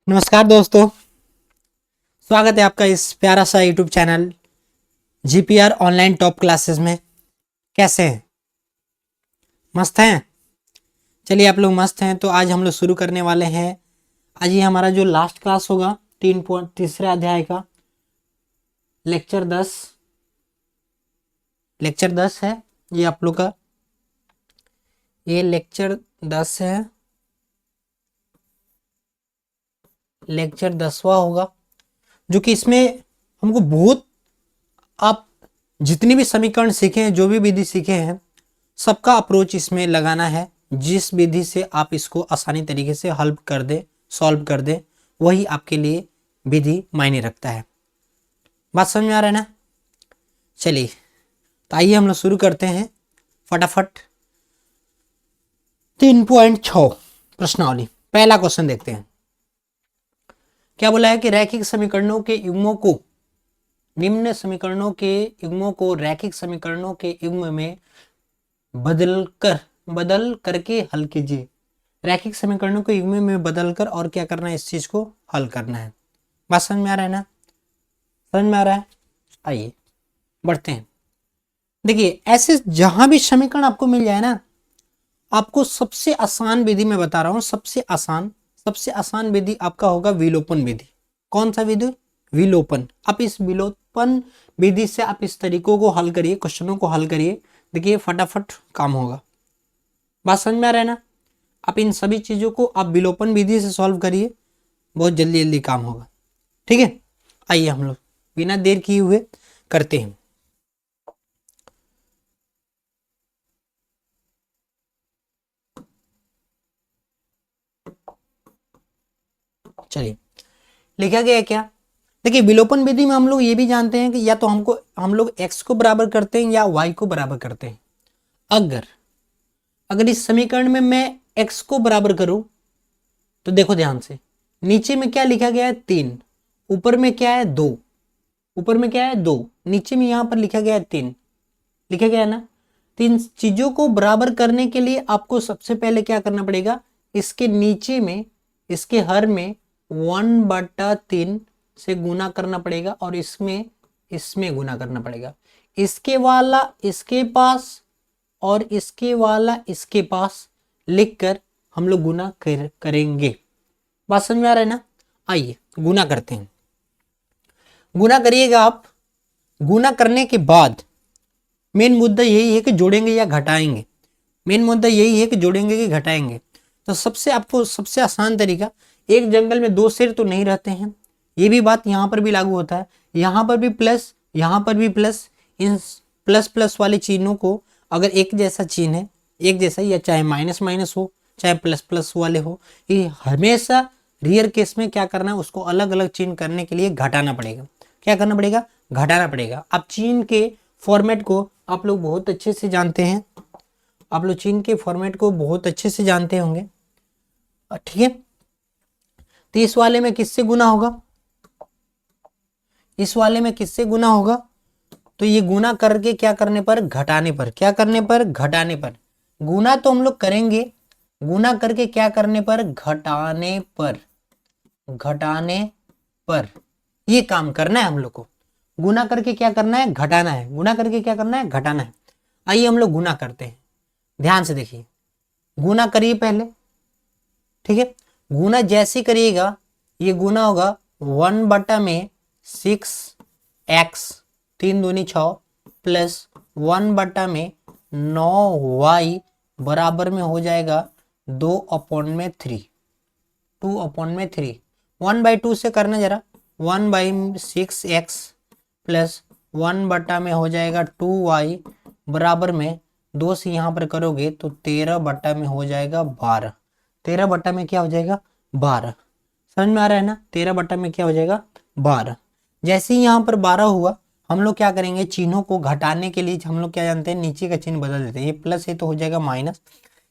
नमस्कार दोस्तों, स्वागत है आपका इस प्यारा सा YouTube channel GPR online top classes में। कैसे हैं? मस्त हैं? चलिए, आप लोग मस्त हैं तो आज हम लोग शुरू करने वाले हैं। आज ये हमारा जो लास्ट क्लास होगा तीसरे अध्याय का लेक्चर 10 है। ये आप लोग का ये लेक्चर 10 है, लेक्चर 10वां होगा, जो कि इसमें हमको बहुत आप जितनी भी समीकरण सीखे हैं, जो भी विधि सीखे हैं, सबका अप्रोच इसमें लगाना है। जिस विधि से आप इसको आसानी तरीके से सॉल्व कर दे, वही आपके लिए विधि मायने रखता है। बात समझ में आ रहा है ना? चलिए, तो आइए हम लोग शुरू करते हैं फटाफट। 3.6 प्रश्नावली, पहला क्वेश्चन देखते हैं। क्या बोला है कि रैखिक समीकरणों के युग्मों को निम्न समीकरणों के युग्मों को रैखिक समीकरणों के युग्म में बदल करके हल कीजिए। रैखिक समीकरणों को युग्म में बदलकर और क्या करना है, इस चीज को हल करना है। बात समझ में आ रहा है ना? समझ में आ रहा है? आइए बढ़ते हैं। देखिए, ऐसे जहां भी समीकरण आपको मिल जाए ना, आपको सबसे आसान विधि मैं बता रहा हूं। सबसे आसान विधि आपका होगा विलोपन विधि। कौन सा विधि? विलोपन। आप इस विलोपन विधि से आप इस तरीकों को हल करिए, क्वेश्चनों को हल करिए, देखिए फटाफट काम होगा। बात समझ में आ रहा है ना? आप इन सभी चीजों को आप विलोपन विधि से सॉल्व करिए, बहुत जल्दी जल्दी काम होगा। ठीक है, आइए हम लोग बिना देर किए हुए करते हैं। चलिए, लिखा गया है क्या? देखिए, विलोपन विधि में हम लोग ये भी जानते हैं कि या तो हम लोग x को बराबर करते हैं या y को बराबर करते हैं। अगर इस समीकरण में मैं x को बराबर करूं तो देखो ध्यान से, नीचे में क्या लिखा गया है? 3, ऊपर में क्या है? 2, ऊपर में क्या है? 2, नीचे में यहां पर लिखा गया है 3, लिखा गया है ना? तीन चीजों को बराबर करने के लिए आपको सबसे पहले क्या करना पड़ेगा? इसके नीचे में, इसके हर में 1/3 से गुना करना पड़ेगा और इसमें गुना करना पड़ेगा। इसके वाला इसके पास और इसके वाला इसके पास लिखकर हम लोग गुना करेंगे। बात समझ में आ रहा है ना? आइए गुना करते हैं। गुना करिएगा आप। गुना करने के बाद मेन मुद्दा यही है कि जोड़ेंगे या घटाएंगे। मेन मुद्दा यही है कि जोड़ेंगे कि घटाएंगे। तो सबसे आसान तरीका, एक जंगल में दो शेर तो नहीं रहते हैं, ये भी बात यहां पर भी लागू होता है। यहां पर भी प्लस, यहां पर भी प्लस। इन प्लस प्लस वाली चिन्हों को, अगर एक जैसा चिन्ह है, एक जैसा, या चाहे माइनस माइनस हो चाहे प्लस प्लस वाले हो, ये हमेशा रियर केस में क्या करना है, उसको अलग अलग चिन्ह करने के लिए घटाना पड़ेगा। क्या करना पड़ेगा? घटाना पड़ेगा। अब चिन्ह के फॉर्मेट को आप लोग बहुत अच्छे से जानते हैं, आप लोग चिन्ह के फॉर्मेट को बहुत अच्छे से जानते होंगे। ठीक है, तो इस वाले में किससे गुना होगा? इस वाले में किससे गुना होगा? तो ये गुना करके क्या करने पर? घटाने पर। क्या करने पर? घटाने पर। गुना तो हम लोग करेंगे, गुना करके क्या करने पर? घटाने पर। घटाने पर ये काम करना है हम लोग को। गुना करके क्या करना है? घटाना है। गुना करके क्या करना है? घटाना है। आइए हम लोग गुना करते हैं, ध्यान से देखिए। गुना करिए पहले, ठीक है। गुना जैसे करिएगा, ये गुना होगा 1/6x 3 दूनी 6 प्लस 1/9y बराबर में हो जाएगा 2/3। 2/3 1/2 से करना जरा। 1/6x प्लस 1 में हो जाएगा 2y बराबर में 2 से यहाँ पर करोगे तो 13 में हो जाएगा 12। 13 में क्या हो जाएगा? 12। समझ में आ रहा है ना? 13 में क्या हो जाएगा? 12। जैसे ही यहाँ पर 12 हुआ, हम लोग क्या करेंगे? चिन्हों को घटाने के लिए हम लोग क्या जानते हैं? नीचे का चिन्ह बदल देते हैं। ये प्लस है तो हो जाएगा माइनस,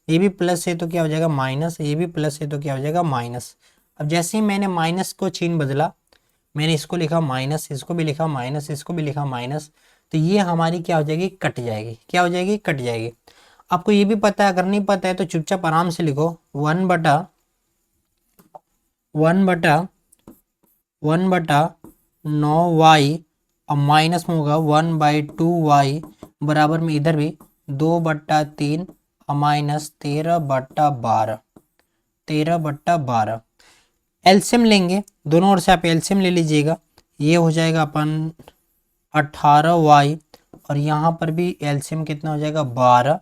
ये भी प्लस है तो क्या हो जाएगा? माइनस, ये भी प्लस है तो क्या हो जाएगा? माइनस। अब जैसे ही मैंने माइनस को चिन्ह बदला, मैंने इसको लिखा माइनस, इसको भी लिखा माइनस, इसको भी लिखा माइनस, तो ये हमारी क्या हो जाएगी? कट जाएगी। क्या हो जाएगी? कट जाएगी। आपको ये भी पता है, अगर नहीं पता है तो चुपचाप आराम से लिखो 1 1/9y, अब माइनस में होगा 1/2y, बराबर में इधर भी 2/3 माइनस 13/12, 13/12। एलसीएम लेंगे, दोनों ओर से आप एलसीएम ले लीजिएगा। ये हो जाएगा अपन 18y, और यहाँ पर भी एलसीएम कितना हो जाएगा 12।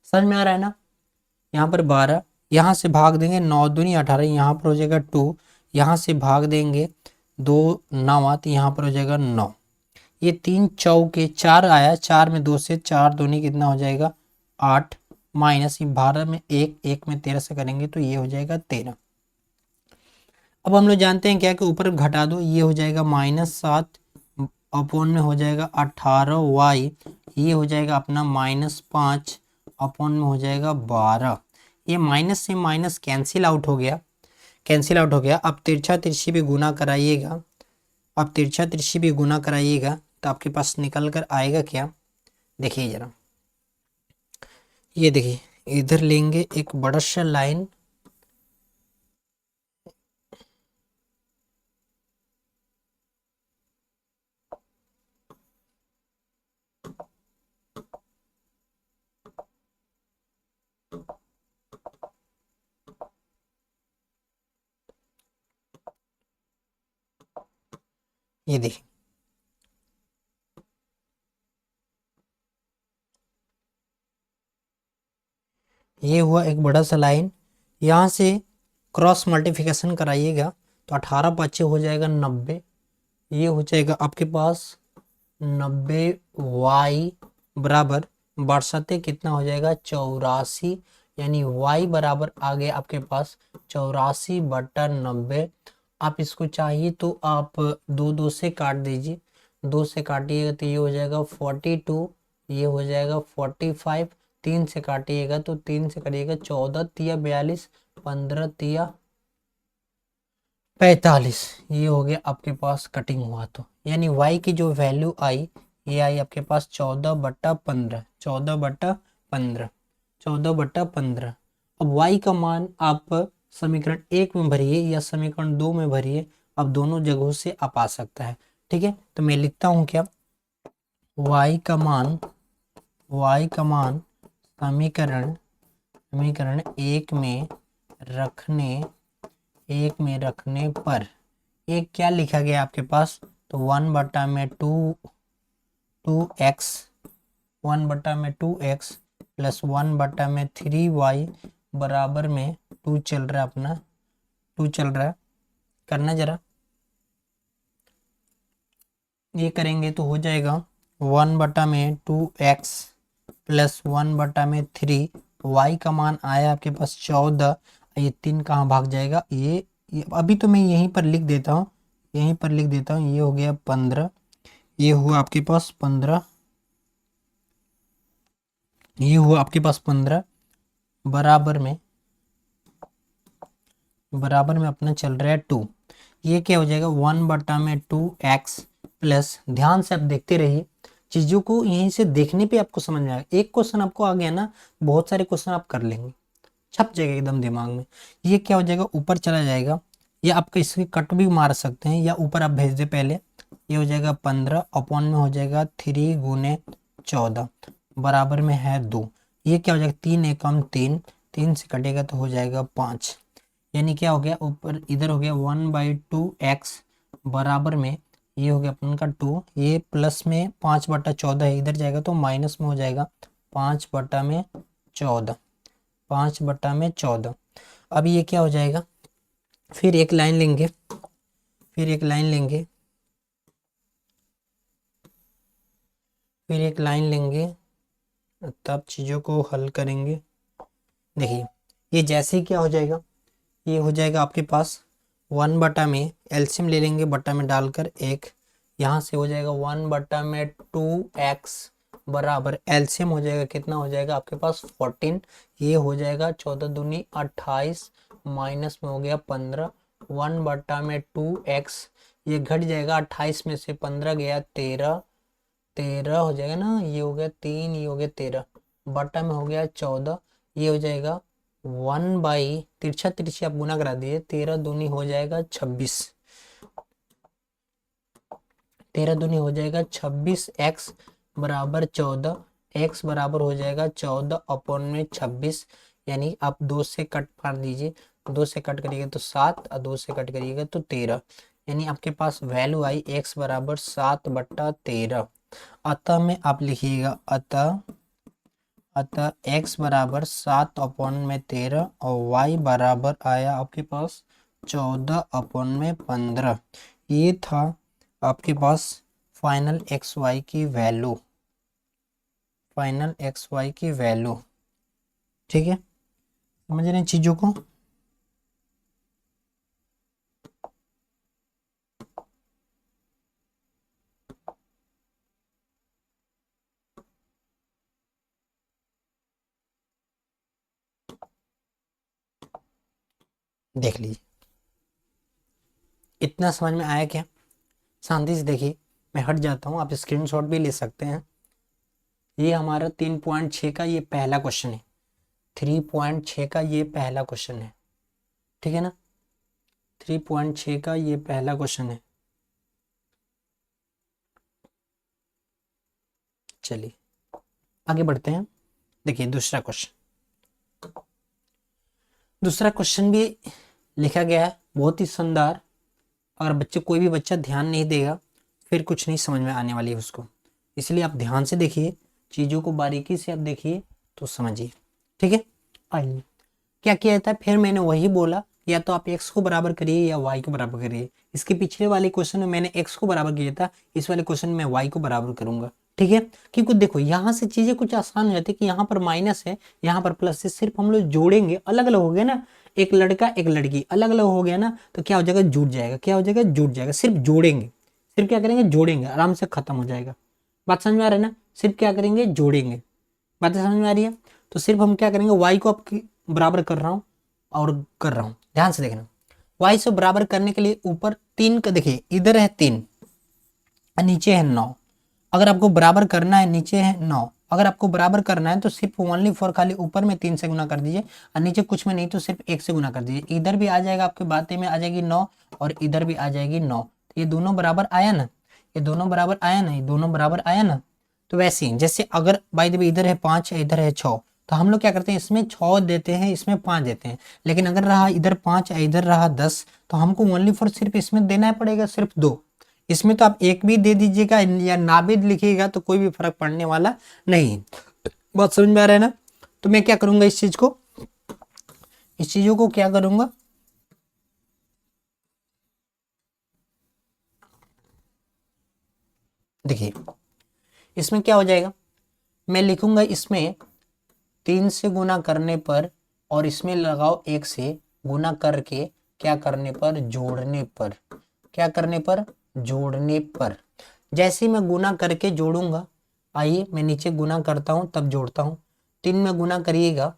समझ में आ रहा है ना? यहाँ पर 12, यहाँ से भाग देंगे 9 दूनी 18, यहाँ पर हो जाएगा 2, यहाँ से भाग देंगे 2 9, तो यहाँ पर हो जाएगा 9। ये 3 चौके 4 आया, 4 में 2 से 4 दूनी कितना हो जाएगा 8, माइनस 12 में 1, 1 में 13 से करेंगे तो ये हो जाएगा 13। अब हम लोग जानते हैं क्या कि ऊपर घटा दो, ये हो जाएगा -7 अपॉन में हो जाएगा 18y, ये हो जाएगा अपना -5 अपॉन में हो जाएगा 12। ये माइनस से माइनस कैंसिल आउट हो गया, कैंसिल आउट हो गया। अब तिरछा तिरछी भी गुना कराइएगा, अब तिरछा तिरछी भी गुना कराइएगा तो आपके पास निकल कर आएगा क्या, देखिए जरा, ये देखिए इधर लेंगे एक बड़ा सा लाइन, ये देखिए ये हुआ एक बड़ा सा लाइन, यहाँ से क्रॉस मल्टीप्लिकेशन कराइएगा तो 18 बच्चे हो जाएगा 90, ये हो जाएगा आपके पास 90y बराबर बरसते कितना हो जाएगा 84, यानी y बराबर आ गया आपके पास 84/90। आप इसको चाहिए तो आप 2 से काट दीजिए, 2 से काटिएगा तो ये हो जाएगा 42, ये हो जाएगा 45, 3 से काटिएगा तो 3 से करिएगा 14 तिया 42, 15 तिया 45, ये हो गया आपके पास कटिंग हुआ। तो यानी y की जो वैल्यू आई, ये आई आपके पास 14/15, 14/15, 14/15। अब y का मान आप समीकरण 1 में भरिए या समीकरण 2 में भरिए, अब दोनों जगहों से आप आ सकता है। ठीक है, तो मैं लिखता हूँ क्या, y का मान समीकरण समीकरण 1 में रखने पर एक क्या लिखा गया आपके पास, तो 1/2x 1/2x प्लस 1/3y बराबर में 2 चल रहा है अपना, 2 चल रहा है। करना जरा, ये करेंगे तो हो जाएगा 1/2x प्लस 1/3, y का मान आया आपके पास 14, ये 3 कहाँ भाग जाएगा, ये अभी तो मैं यहीं पर लिख देता हूँ, यहीं पर लिख देता हूँ, ये हो गया 15, ये हुआ आपके पास 15, ये हुआ आपके पास 15, बराबर में अपना चल रहा है 2, ये क्या हो जाएगा 1/2x प्लस, ध्यान से आप देखते रहिए चीज़ों को, यहीं से देखने पे आपको समझ में आएगा। एक क्वेश्चन आपको आ गया ना, बहुत सारे क्वेश्चन आप कर लेंगे, छप जाएगा एकदम दिमाग में। ये क्या हो जाएगा ऊपर चला जाएगा, या आपका इसकी कट भी मार सकते हैं या ऊपर आप भेज दे पहले, ये हो जाएगा 15 अपॉन में हो जाएगा 3 गुने 14 बराबर में है 2, ये क्या हो जाएगा 3 एकम 3, 3 से कटेगा तो हो जाएगा 5, यानी क्या हो गया ऊपर इधर हो गया 1/2x बराबर में, ये हो गया अपन का 2, ये प्लस में 5/14 है, इधर जाएगा तो माइनस में हो जाएगा 5/14, 5/14। अब ये क्या हो जाएगा, फिर एक लाइन लेंगे, फिर एक लाइन लेंगे, तब चीज़ों को हल करेंगे। देखिए ये जैसे ही क्या हो जाएगा, ये हो जाएगा आपके पास 1 में एलसीएम ले लेंगे, बटा में डालकर एक, यहाँ से हो जाएगा 1/2x बराबर एलसीएम हो जाएगा कितना हो जाएगा आपके पास 14, ये हो जाएगा 14 दूनी 28 माइनस में हो गया 15, 1/2x, ये घट जाएगा 28 में से 15 गया 13, 13 हो जाएगा ना, ये हो गया 3, ये हो गया 13, बटा में हो गया 14, ये हो जाएगा 1 बाई तिरछा तिरछी आप गुना करा दिए, 13 दूनी हो जाएगा 26, 13 दूनी हो जाएगा 26, एक्स बराबर 14, एक्स बराबर हो जाएगा 14 अपॉन में 26, यानी आप 2 से कट मार दीजिए, 2 से कट करिएगा तो 7 और 2 से कट करिएगा तो 13, यानी आपके पास वैल्यू आई एक्स बराबर 7/13। अतः में आप लिखिएगा अतः x बराबर 7 अपॉन में 13 और y बराबर आया आपके पास 14 अपॉन में 15। ये था आपके पास फाइनल एक्स वाई की वैल्यू, फाइनल एक्स वाई की वैल्यू। ठीक है, समझ रहे हैं चीजों को। देख लीजिए, इतना समझ में आया क्या? शांति से देखिए, मैं हट जाता हूँ, आप स्क्रीनशॉट भी ले सकते हैं। ये हमारा 3.6 का ये पहला क्वेश्चन है, 3.6 का ये पहला क्वेश्चन है, ठीक है ना, 3.6 का ये पहला क्वेश्चन है। चलिए आगे बढ़ते हैं। देखिए दूसरा क्वेश्चन, दूसरा क्वेश्चन भी लिखा गया है बहुत ही शानदार। अगर बच्चे कोई भी बच्चा ध्यान नहीं देगा फिर कुछ नहीं समझ में आने वाली है उसको, इसलिए आप ध्यान से देखिए, चीज़ों को बारीकी से आप देखिए तो समझिए। ठीक है, आइए क्या किया था, फिर मैंने वही बोला, या तो आप x को बराबर करिए या y को बराबर करिए। इसके पिछले वाले क्वेश्चन में मैंने x को बराबर किया था, इस वाले क्वेश्चन में y को बराबर करूंगा। ठीक है, क्योंकि देखो यहाँ से चीजें कुछ आसान हो जाती है कि यहाँ पर माइनस है, यहाँ पर प्लस है, सिर्फ हम लोग जोड़ेंगे, अलग अलग हो गया ना, एक लड़का एक लड़की अलग अलग हो गया ना, तो क्या हो जाएगा, जुड़ जाएगा, क्या हो जाएगा, जुड़ जाएगा। सिर्फ जोड़ेंगे, सिर्फ क्या करेंगे, जोड़ेंगे, आराम से खत्म हो जाएगा। बात समझ में आ रही है ना, सिर्फ क्या करेंगे, जोड़ेंगे। बातें समझ में आ रही है, तो सिर्फ हम क्या करेंगे, y को आपकी बराबर कर रहा हूँ और कर रहा हूँ, ध्यान से देखना। y से बराबर करने के लिए ऊपर 3 का देखिए, इधर है 3 और नीचे है 9। अगर आपको बराबर करना है, नीचे है 9, अगर आपको बराबर करना है तो सिर्फ ओनली फॉर खाली ऊपर में 3 से गुना कर दीजिए और नीचे कुछ में नहीं तो सिर्फ 1 से गुना कर दीजिए। इधर भी आ जाएगा आपके बातें में आ जाएगी 9 और इधर भी आ जाएगी 9, ये दोनों बराबर आया ना, ये दोनों बराबर आया ना, ये दोनों बराबर आया ना। तो वैसे ही जैसे अगर बाय द वे इधर है 5 इधर है 6, तो हम लोग क्या करते हैं, इसमें 6 देते हैं, इसमें 5 देते हैं। लेकिन अगर रहा इधर 5 इधर रहा 10, तो हमको ओनली फॉर सिर्फ इसमें देना पड़ेगा सिर्फ 2। इसमें तो आप एक भी दे दीजिएगा या ना भी लिखिएगा तो कोई भी फर्क पड़ने वाला नहीं। बात समझ में आ रहा है ना। तो मैं क्या करूंगा, इस चीजों को क्या करूंगा, देखिए इसमें क्या हो जाएगा, मैं लिखूंगा इसमें 3 से गुना करने पर और इसमें लगाओ 1 से गुना करके, क्या करने पर, जोड़ने पर, क्या करने पर, जोड़ने पर। जैसे मैं गुना करके जोड़ूंगा, आइए मैं नीचे गुना करता हूं तब जोड़ता हूं। 3 में गुना करिएगा,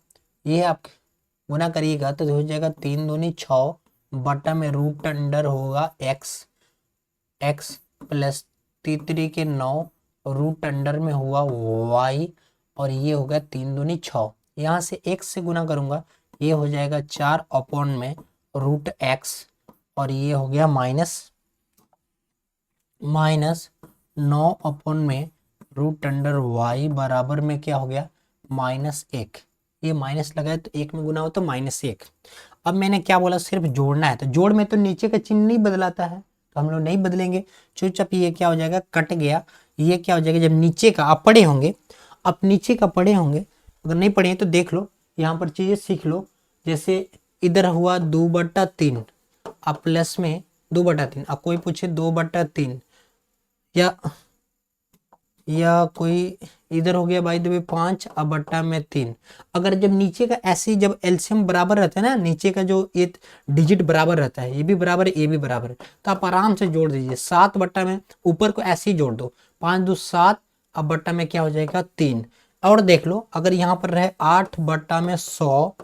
ये आप गुना करिएगा तो हो जाएगा 3 दूनी 6 बटा में रूट अंडर होगा x, x प्लस 3 के 9 रूट अंडर में हुआ y और ये हो गया 3 दूनी 6। यहाँ से x से गुना करूंगा, ये हो जाएगा 4 अपॉन में रूट x और ये हो गया माइनस 9 अपॉन में रूट अंडर y बराबर में क्या हो गया, -1। ये माइनस लगाए तो 1 में गुना हो तो -1। अब मैंने क्या बोला, सिर्फ जोड़ना है, तो जोड़ में तो नीचे का चिन्ह नहीं बदलाता है तो हम लोग नहीं बदलेंगे, चुपचाप ये क्या हो जाएगा, कट गया। ये क्या हो जाएगा, जब नीचे का आप पढ़े होंगे, आप नीचे का पढ़े होंगे, अगर नहीं पढ़े तो देख लो, यहाँ पर चीजें सीख लो। जैसे इधर हुआ 2/3, अब प्लस में 2/3, अब कोई पूछे 2/3 या कोई इधर हो गया बाई द वे 5 अब बट्टा में 3। अगर जब नीचे का ऐसे जब एलसीएम बराबर रहता है ना, नीचे का जो ये डिजिट बराबर रहता है, ये भी बराबर है ये भी बराबर है, तो आप आराम से जोड़ दीजिए। 7 बट्टा में ऊपर को ऐसे ही जोड़ दो, 5 2 7 अब बट्टा में क्या हो जाएगा 3। और देख लो अगर यहाँ पर रहे 8 बट्टा में 100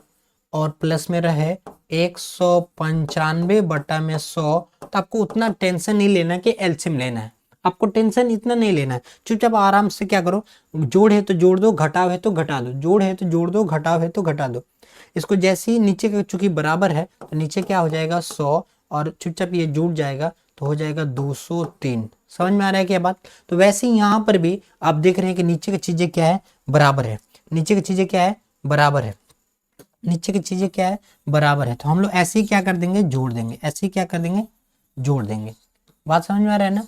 और प्लस में रहे 195 बट्टा में 100, तो आपको उतना टेंशन नहीं लेना कि एलसीएम लेना है, आपको टेंशन इतना नहीं लेना है, चुपचाप आराम से क्या करो, जोड़ है तो जोड़ दो, घटाव है तो घटा दो, जोड़ है तो जोड़ दो, घटाव है तो घटा दो। इसको जैसे ही नीचे का चूंकि बराबर है तो नीचे क्या हो जाएगा 100, और चुपचाप ये जुड़ जाएगा तो हो जाएगा 203। समझ में आ रहा है क्या बात? तो वैसे ही यहाँ पर भी आप देख रहे हैं कि नीचे की चीजें क्या है, बराबर है, नीचे की चीजें क्या है, बराबर है, नीचे की चीजें क्या है, बराबर है। तो हम लोग ऐसे ही क्या कर देंगे, जोड़ देंगे, ऐसे ही क्या कर देंगे, जोड़ देंगे। बात समझ में आ रहा है ना?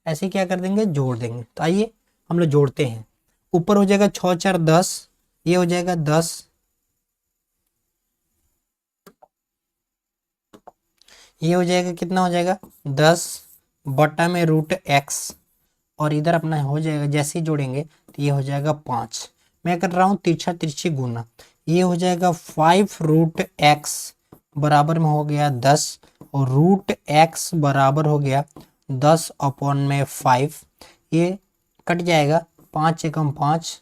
ऐसे ही क्या कर देंगे, जोड़ देंगे। तो आइए हम लोग जोड़ते हैं। ऊपर हो जाएगा 6 4 10, ये हो जाएगा 10, ये हो जाएगा कितना हो जाएगा 10 बटा में रूट एक्स, और इधर अपना हो जाएगा जैसे ही जोड़ेंगे तो ये हो जाएगा 5। मैं कर रहा हूँ तिरछा तिरछी गुना, ये हो जाएगा 5 रूट एक्स बराबर में हो गया 10, और रूट एक्स बराबर हो गया 10 अपॉन में 5, ये कट जाएगा, 5 एकम 5,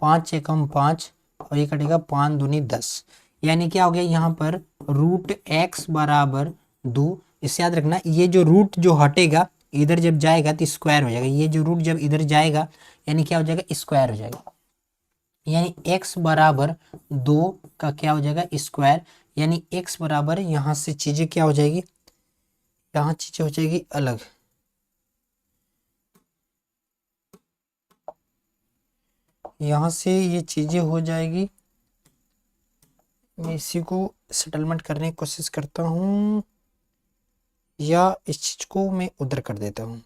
5 एकम 5, और ये कटेगा 5 दूनी 10, यानी क्या हो गया यहाँ पर रूट एक्स बराबर 2। इससे याद रखना ये जो रूट जो हटेगा इधर जब जाएगा तो स्क्वायर हो जाएगा, ये जो रूट जब इधर जाएगा यानी क्या हो जाएगा, स्क्वायर हो जाएगा, यानी x बराबर 2 का क्या हो जाएगा, स्क्वायर, यानी x बराबर यहाँ से चीजें क्या हो जाएगी, यहाँ चीजें हो जाएगी अलग, यहाँ से ये चीजें हो जाएगी। मैं इसी को सेटलमेंट करने की कोशिश करता हूँ, या इस चीज को मैं उधर कर देता हूँ।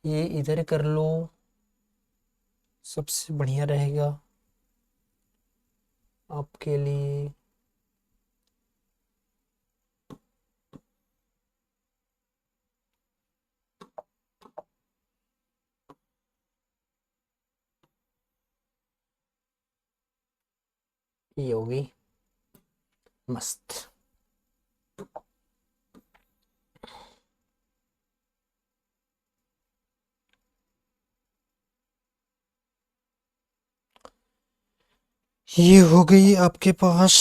ये इधर कर लो, सबसे बढ़िया रहेगा आपके लिए। ये होगी मस्त। ये हो गई आपके पास,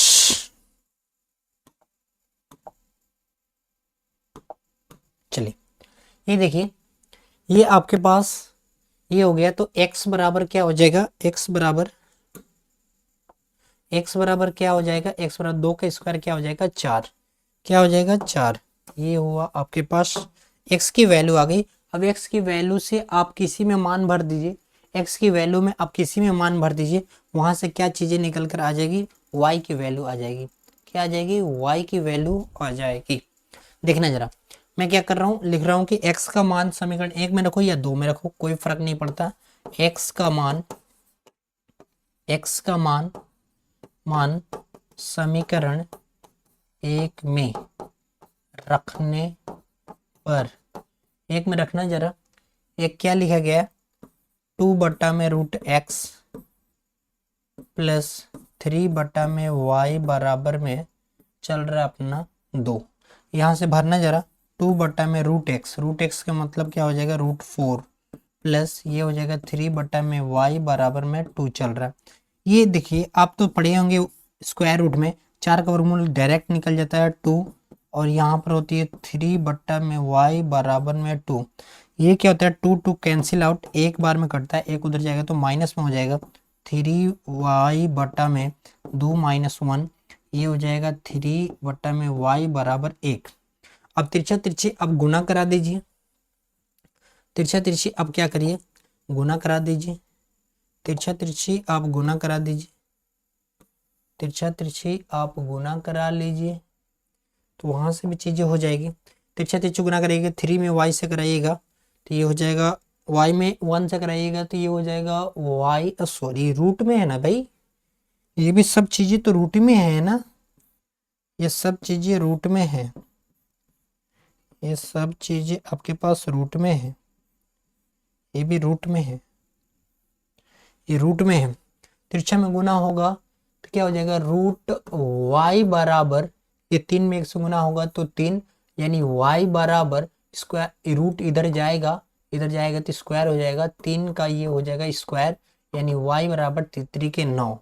चलिए ये देखिए, ये आपके पास ये हो गया। तो x बराबर क्या हो जाएगा, x बराबर क्या हो जाएगा, x बराबर 2 का स्क्वायर क्या हो जाएगा 4, क्या हो जाएगा 4। ये हुआ आपके पास, x की वैल्यू आ गई। अब x की वैल्यू से आप किसी में मान भर दीजिए, x की वैल्यू में आप किसी में मान भर दीजिए, वहां से क्या चीजें निकल कर आ जाएगी, y की वैल्यू आ जाएगी। क्या आ जाएगी, y की वैल्यू आ जाएगी। देखना जरा, मैं क्या कर रहा हूँ, लिख रहा हूँ कि x का मान समीकरण 1 में रखो या 2 में रखो, कोई फर्क नहीं पड़ता। x का मान मान समीकरण 1 में रखने पर, 1 में रखना जरा, एक क्या लिखा गया, 2 बटा में रूट एक्स प्लस 3 बटा में y बराबर में चल रहा है अपना 2। यहाँ से भरना जरा, 2 बटा में रूट एक्स का मतलब क्या हो जाएगा, रूट 4 प्लस ये हो जाएगा 3 बटा में y बराबर में 2 चल रहा है। ये देखिए आप तो पढ़े होंगे स्क्वायर रूट में 4 का वर्गमूल डायरेक्ट निकल जाता है 2, और यहाँ पर होती है 3 बट्टा में y बराबर में 2। ये क्या होता है, 2 2 कैंसिल आउट, एक बार में कटता है, एक उधर जाएगा तो माइनस में हो जाएगा, 3y बट्टा में 2 माइनस 1, ये हो जाएगा 3 बट्टा में y बराबर 1। अब तिरछा तिरछी अब गुना करा दीजिए, तिरछा तिरछी अब क्या करिए, गुना करा दीजिए, तिरछा तिरछी आप गुना करा दीजिए, तिरछा तिरछी आप गुना करा लीजिए, तो वहां से भी चीजें हो जाएगी। तिरछा तिरछी गुना करिएगा, 3 में y से कराइएगा तो ये हो जाएगा, y में 1 से कराइएगा तो ये हो जाएगा y, सॉरी रूट में है ना भाई, ये भी सब चीजें तो रूट में है ना, ये सब चीजें रूट में है, ये सब चीजें आपके पास रूट में है, ये भी रूट में है, ये रूट में है। तिरछा में गुना होगा तो क्या हो जाएगा, रूट y बराबर, ये 3 में 1 से गुना होगा तो 3, यानी y बराबर स्क्वायर, रूट इधर जाएगा तो स्क्वायर हो जाएगा, 3 का ये हो जाएगा स्क्वायर, यानी y बराबर 3 के 9।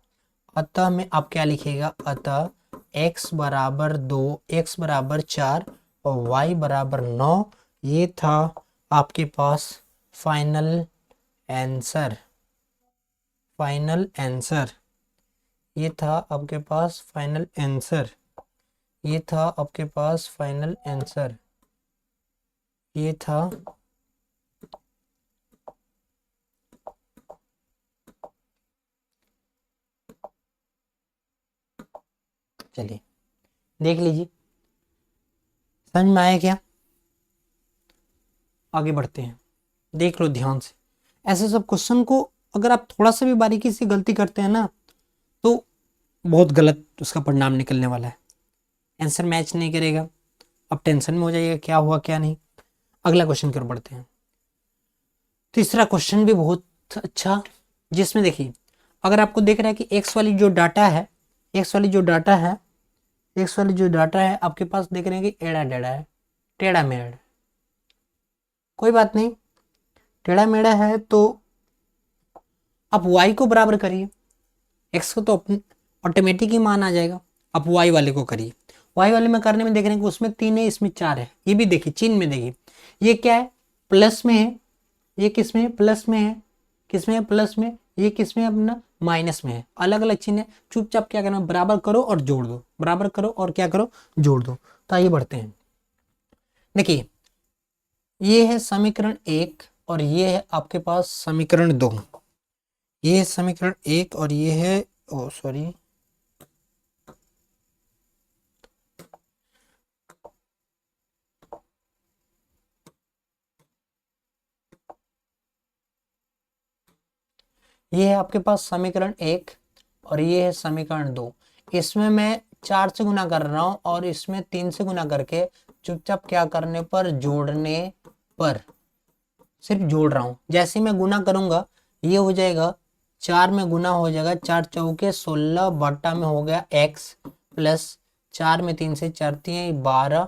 अतः में आप क्या लिखिएगा, अतः x बराबर 2, x बराबर 4 और y बराबर 9। ये था आपके पास फाइनल आंसर। फाइनल आंसर ये था आपके पास फाइनल आंसर। ये था आपके पास फाइनल आंसर। ये था चलिए देख लीजिए, समझ में आया क्या? आगे बढ़ते हैं, देख लो ध्यान से। ऐसे सब क्वेश्चन को अगर आप थोड़ा सा भी बारीकी से गलती करते हैं ना तो बहुत गलत उसका परिणाम निकलने वाला है। आंसर मैच नहीं करेगा, अब टेंशन में हो जाइएगा क्या हुआ क्या नहीं। अगला क्वेश्चन की ओर बढ़ते हैं। तीसरा क्वेश्चन भी बहुत अच्छा, जिसमें देखिए अगर आपको देख रहा है कि एक्स वाली जो डाटा है, एक्स वाली जो डाटा है, एक्स वाली जो डाटा है आपके पास देख रहे हैं कि एड़ा टेढ़ा है, टेढ़ा मेढ़। कोई बात नहीं, टेढ़ा मेढ़ा है तो आप y को बराबर करिए, x को तो ऑटोमेटिक ही मान आ जाएगा। आप y वाले को करिए, y वाले में करने में देख रहे हैं कि उसमें 3 है, इसमें 4 है। ये भी देखिए चिन्ह में देखिए, ये क्या है प्लस में है, ये किस में है प्लस में है, किस में है प्लस में, ये किस में है अपना माइनस में है। अलग अलग चिन्ह है, चुपचाप क्या करना बराबर करो और जोड़ दो, बराबर करो और क्या करो जोड़ दो। तो आइए बढ़ते हैं। देखिए ये है समीकरण 1 और ये है आपके पास समीकरण 2। ये है समीकरण 1 और ये है, ओ सॉरी, ये है आपके पास समीकरण 1 और ये है समीकरण 2। इसमें मैं 4 से गुना कर रहा हूं और इसमें 3 से गुना करके चुपचाप क्या करने पर, जोड़ने पर सिर्फ जोड़ रहा हूं। जैसे मैं गुना करूंगा ये हो जाएगा 4 में गुना हो जाएगा, 4 चौके 16 बट्टा में हो गया x प्लस 4 में 3 से 4 तिहाई 12,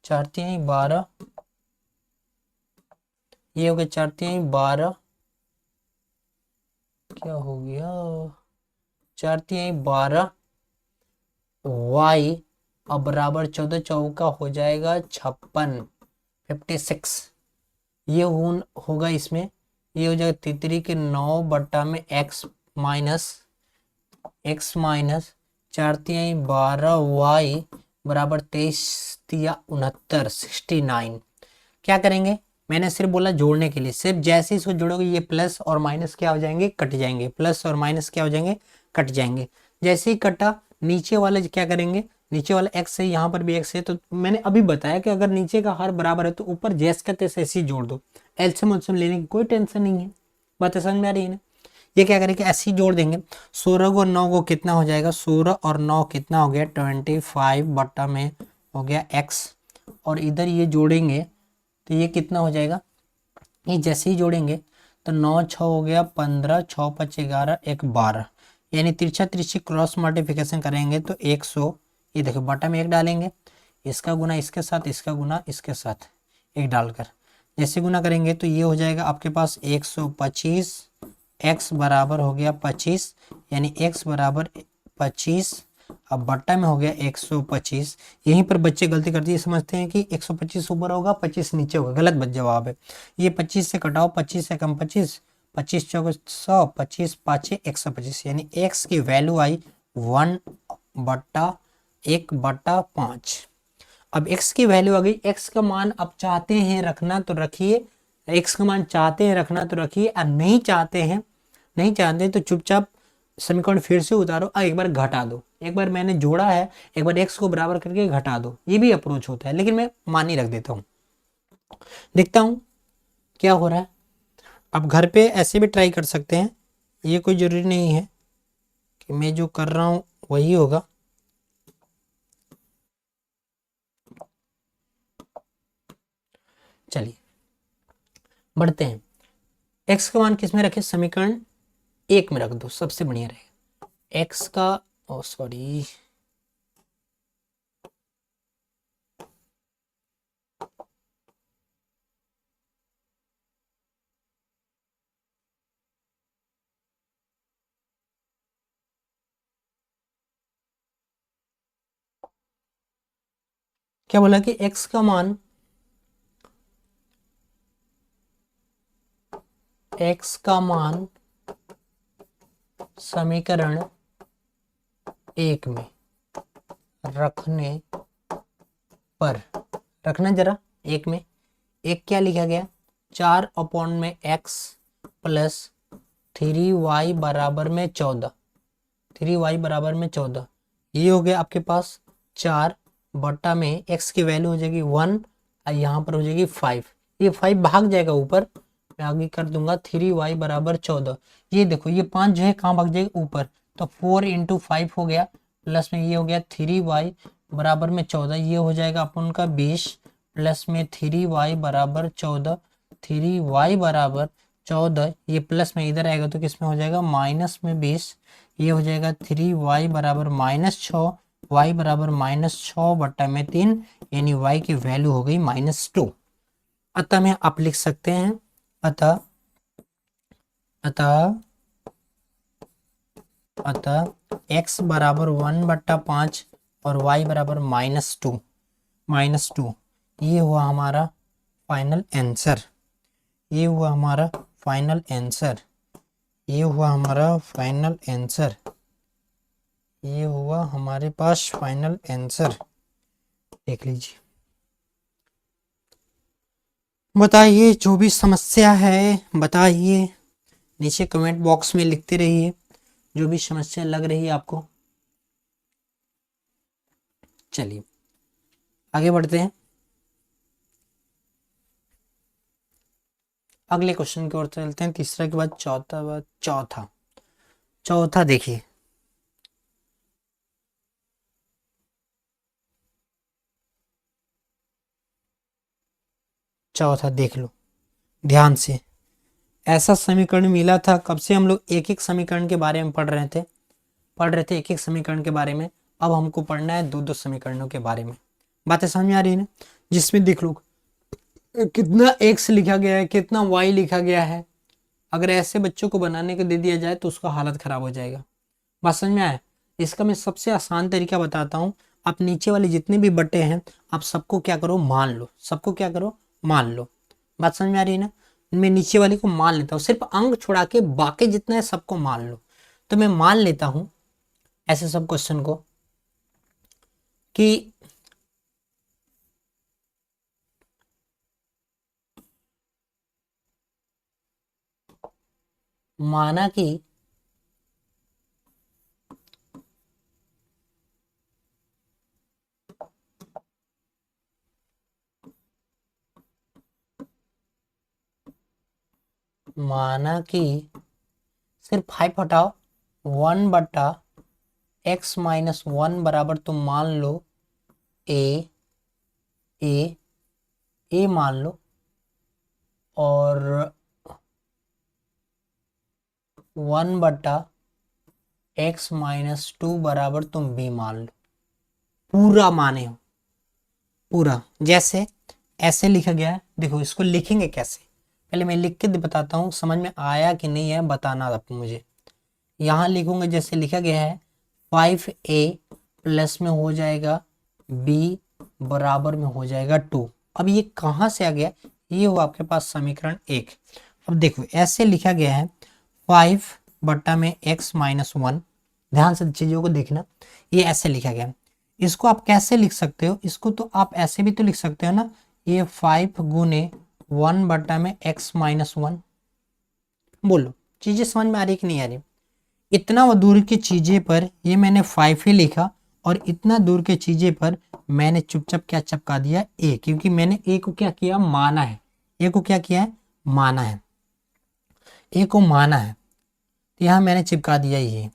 4 तिहाई 12, ये हो गया 4 तिहाई 12, क्या हो गया 4 तिहाई 12 y अब बराबर 14 चौका हो जाएगा 56, 56। ये होगा इसमें, ये हो जाएगा तितरी के 9 बट्टा में x माइनस 4 तिहाई 12 y बराबर 23 तिया 69, 69। क्या करेंगे, मैंने सिर्फ बोला जोड़ने के लिए, सिर्फ जैसे ही इसको जोड़ोगे ये प्लस और माइनस क्या हो जाएंगे कट जाएंगे, प्लस और माइनस क्या हो जाएंगे कट जाएंगे। जैसे ही कटा नीचे वाले क्या करेंगे, नीचे वाला x है, यहाँ पर भी x है, तो मैंने अभी बताया कि अगर नीचे का हर बराबर है तो ऊपर जैस का तैसे ऐसे ही जोड़ दो, एल्सियम उल्सियम लेने की कोई टेंशन नहीं है। बात समझ में आ रही है ना? ये क्या करेंगे ऐसे ही जोड़ देंगे। 16 को 9 को कितना हो जाएगा, 16 और 9 कितना हो गया 25 बट्टा में हो गया x, और इधर ये जोड़ेंगे तो ये कितना हो जाएगा, ये जैसे ही जोड़ेंगे तो 9 6 हो गया 15, 6 5 11 1 12, यानी तिरछा तिरछी क्रॉस मल्टीप्लिकेशन करेंगे तो 100, ये देखो बटा में 1 डालेंगे, इसका गुना इसके साथ, इसका गुना इसके साथ 1 डालकर जैसे गुना करेंगे तो ये हो जाएगा आपके पास 125, x बराबर हो गया 25, यानी x बराबर 25, अब बट्टा में हो गया 125। यहीं पर बच्चे गलती करते हैं, समझते हैं कि 125 ऊपर होगा 25 नीचे होगा, गलत जवाब है। ये 25 से कटाओ, 25 से कम 25, 25 चौक 100, 25 पाँचे 125, यानी x की वैल्यू आई 1 बट्टा 1 बट्टा 5। अब x की वैल्यू आ गई, x का मान आप चाहते हैं रखना तो रखिए, x का मान चाहते हैं रखना तो रखिए, और नहीं चाहते हैं, नहीं चाहते तो चुपचाप समीकरण फिर से उतारो और एक बार घटा दो। एक बार मैंने जोड़ा है, एक बार x को बराबर करके घटा दो, ये भी अप्रोच होता है, लेकिन मैं मान ही रख देता हूँ, देखता हूँ क्या हो रहा है। आप घर पे ऐसे भी ट्राई कर सकते हैं, ये कोई जरूरी नहीं है कि मैं जो कर रहा हूँ वही होगा। चलिए बढ़ते हैं। x का मान किस में रखे, समीकरण 1 में रख दो, सबसे बढ़िया रहेगा। x का, ओ सॉरी, क्या बोला कि x का मान समीकरण 1 में रखने पर, रखना जरा एक में, एक क्या लिखा गया 4/x प्लस 3y बराबर में 14, 3y बराबर में 14, ये हो गया आपके पास 4 बट्टा में x की वैल्यू हो जाएगी 1 और यहाँ पर हो जाएगी 5, ये 5 भाग जाएगा ऊपर, मैं आगे कर दूंगा 3y बराबर 14, ये देखो ये 5 जो है कहाँ भाग जाएगा ऊपर, तो 4 × 5 हो गया, प्लस में ये हो गया 3y बराबर में 14, ये हो जाएगा अपन का 20, प्लस में 3y बराबर 14, 3y बराबर 14, ये प्लस में इधर आएगा तो किस में हो जाएगा माइनस में 20, ये हो जाएगा 3y बराबर -6, y बराबर -6 बट्टा में 3, यानी y की वैल्यू हो गई -2। अतः में आप लिख सकते हैं अतः x बराबर 1/5 और y बराबर -2, ये हुआ हमारा फाइनल आंसर, ये हुआ हमारा फाइनल आंसर, ये हुआ हमारा फाइनल आंसर, ये हुआ हमारे पास फाइनल आंसर, देख लीजिए। बताइए जो भी समस्या है बताइए, नीचे कमेंट बॉक्स में लिखते रहिए जो भी समस्या लग रही है आपको। चलिए आगे बढ़ते हैं, अगले क्वेश्चन की ओर चलते हैं, तीसरा के बाद चौथा देखिए, चौथा देख लो ध्यान से। ऐसा समीकरण मिला था, कब से हम लोग एक एक समीकरण के बारे में पढ़ रहे थे एक एक समीकरण के बारे में, अब हमको पढ़ना है दो दो समीकरणों के बारे में। बातें समझ में आ रही है ना, जिसमें देख लो कितना x लिखा गया है, कितना y लिखा गया है, अगर ऐसे बच्चों को बनाने को दे दिया जाए तो उसका हालत खराब हो जाएगा। बात समझ में आया? इसका मैं सबसे आसान तरीका बताता हूँ, आप नीचे वाले जितने भी बटे हैं आप सबको क्या करो मान लो, सबको क्या करो मान लो। बात समझ में आ रही है ना, मैं नीचे वाले को मान लेता हूँ, सिर्फ अंक छुड़ा के बाकी जितना है सबको मान लो। तो मैं मान लेता हूँ ऐसे सब क्वेश्चन को कि माना कि सिर्फ 5 हटाओ, 1/x-1 बराबर तुम मान लो ए मान लो, और 1/x-2 बराबर तुम बी मान लो। पूरा माने हो, पूरा जैसे ऐसे लिखा गया है, देखो इसको लिखेंगे कैसे, पहले मैं लिख के बताता हूँ, समझ में आया कि नहीं है बताना आप मुझे। यहाँ लिखूंगा जैसे लिखा गया है 5a प्लस में हो जाएगा b बराबर में हो जाएगा 2। अब ये कहाँ से आ गया, ये हो आपके पास समीकरण 1। अब देखो ऐसे लिखा गया है 5 बट्टा में x-1, ध्यान से चीजों को देखना, ये ऐसे लिखा गया है। इसको आप कैसे लिख सकते हो, इसको तो आप ऐसे भी तो लिख सकते हो ना, ये 5 गुने 1 बट्टा में x-1। बोलो चीजें समझ में आ रही कि नहीं आ रही? इतना दूर की चीजें पर ये मैंने 5 ही लिखा, और इतना दूर के चीजें पर मैंने चुपचाप क्या चिपका दिया ए, क्योंकि मैंने ए को क्या किया माना है, ए को क्या किया है माना है, ए को माना है, तो यहाँ मैंने चिपका दिया ये।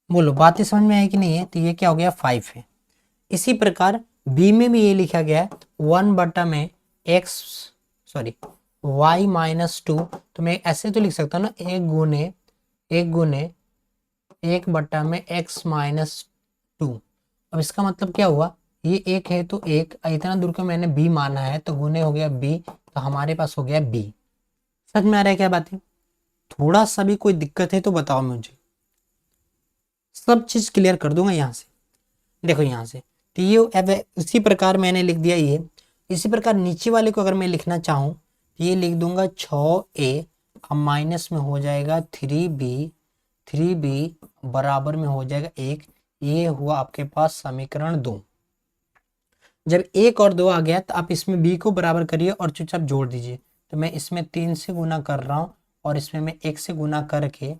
बोलो बातें समझ में आई कि नहीं है? तो ये क्या हो गया 5 है। इसी प्रकार बी में भी ये लिखा गया है 1 बट्टा में y-2, तो मैं ऐसे तो लिख सकता हूँ ना, 1 गुने 1 बट्टा में x-2। अब इसका मतलब क्या हुआ, ये 1 है तो 1, इतना दूर का मैंने b माना है तो गुने हो गया b, तो हमारे पास हो गया b। समझ में आ रहा है क्या बात है? थोड़ा सा भी कोई दिक्कत है तो बताओ मुझे, सब चीज क्लियर कर दूंगा यहाँ से। देखो यहाँ से, तो ये अब उसी प्रकार मैंने लिख दिया ये। इसी प्रकार नीचे वाले को अगर मैं लिखना चाहूँ तो ये लिख दूंगा 6a, अब माइनस में हो जाएगा 3b बराबर में हो जाएगा 1। ये हुआ आपके पास समीकरण 2। जब 1 और 2 आ गया तो आप इसमें b को बराबर करिए और चुपचाप जोड़ दीजिए। तो मैं इसमें 3 से गुना कर रहा हूँ और इसमें मैं 1 से गुना करके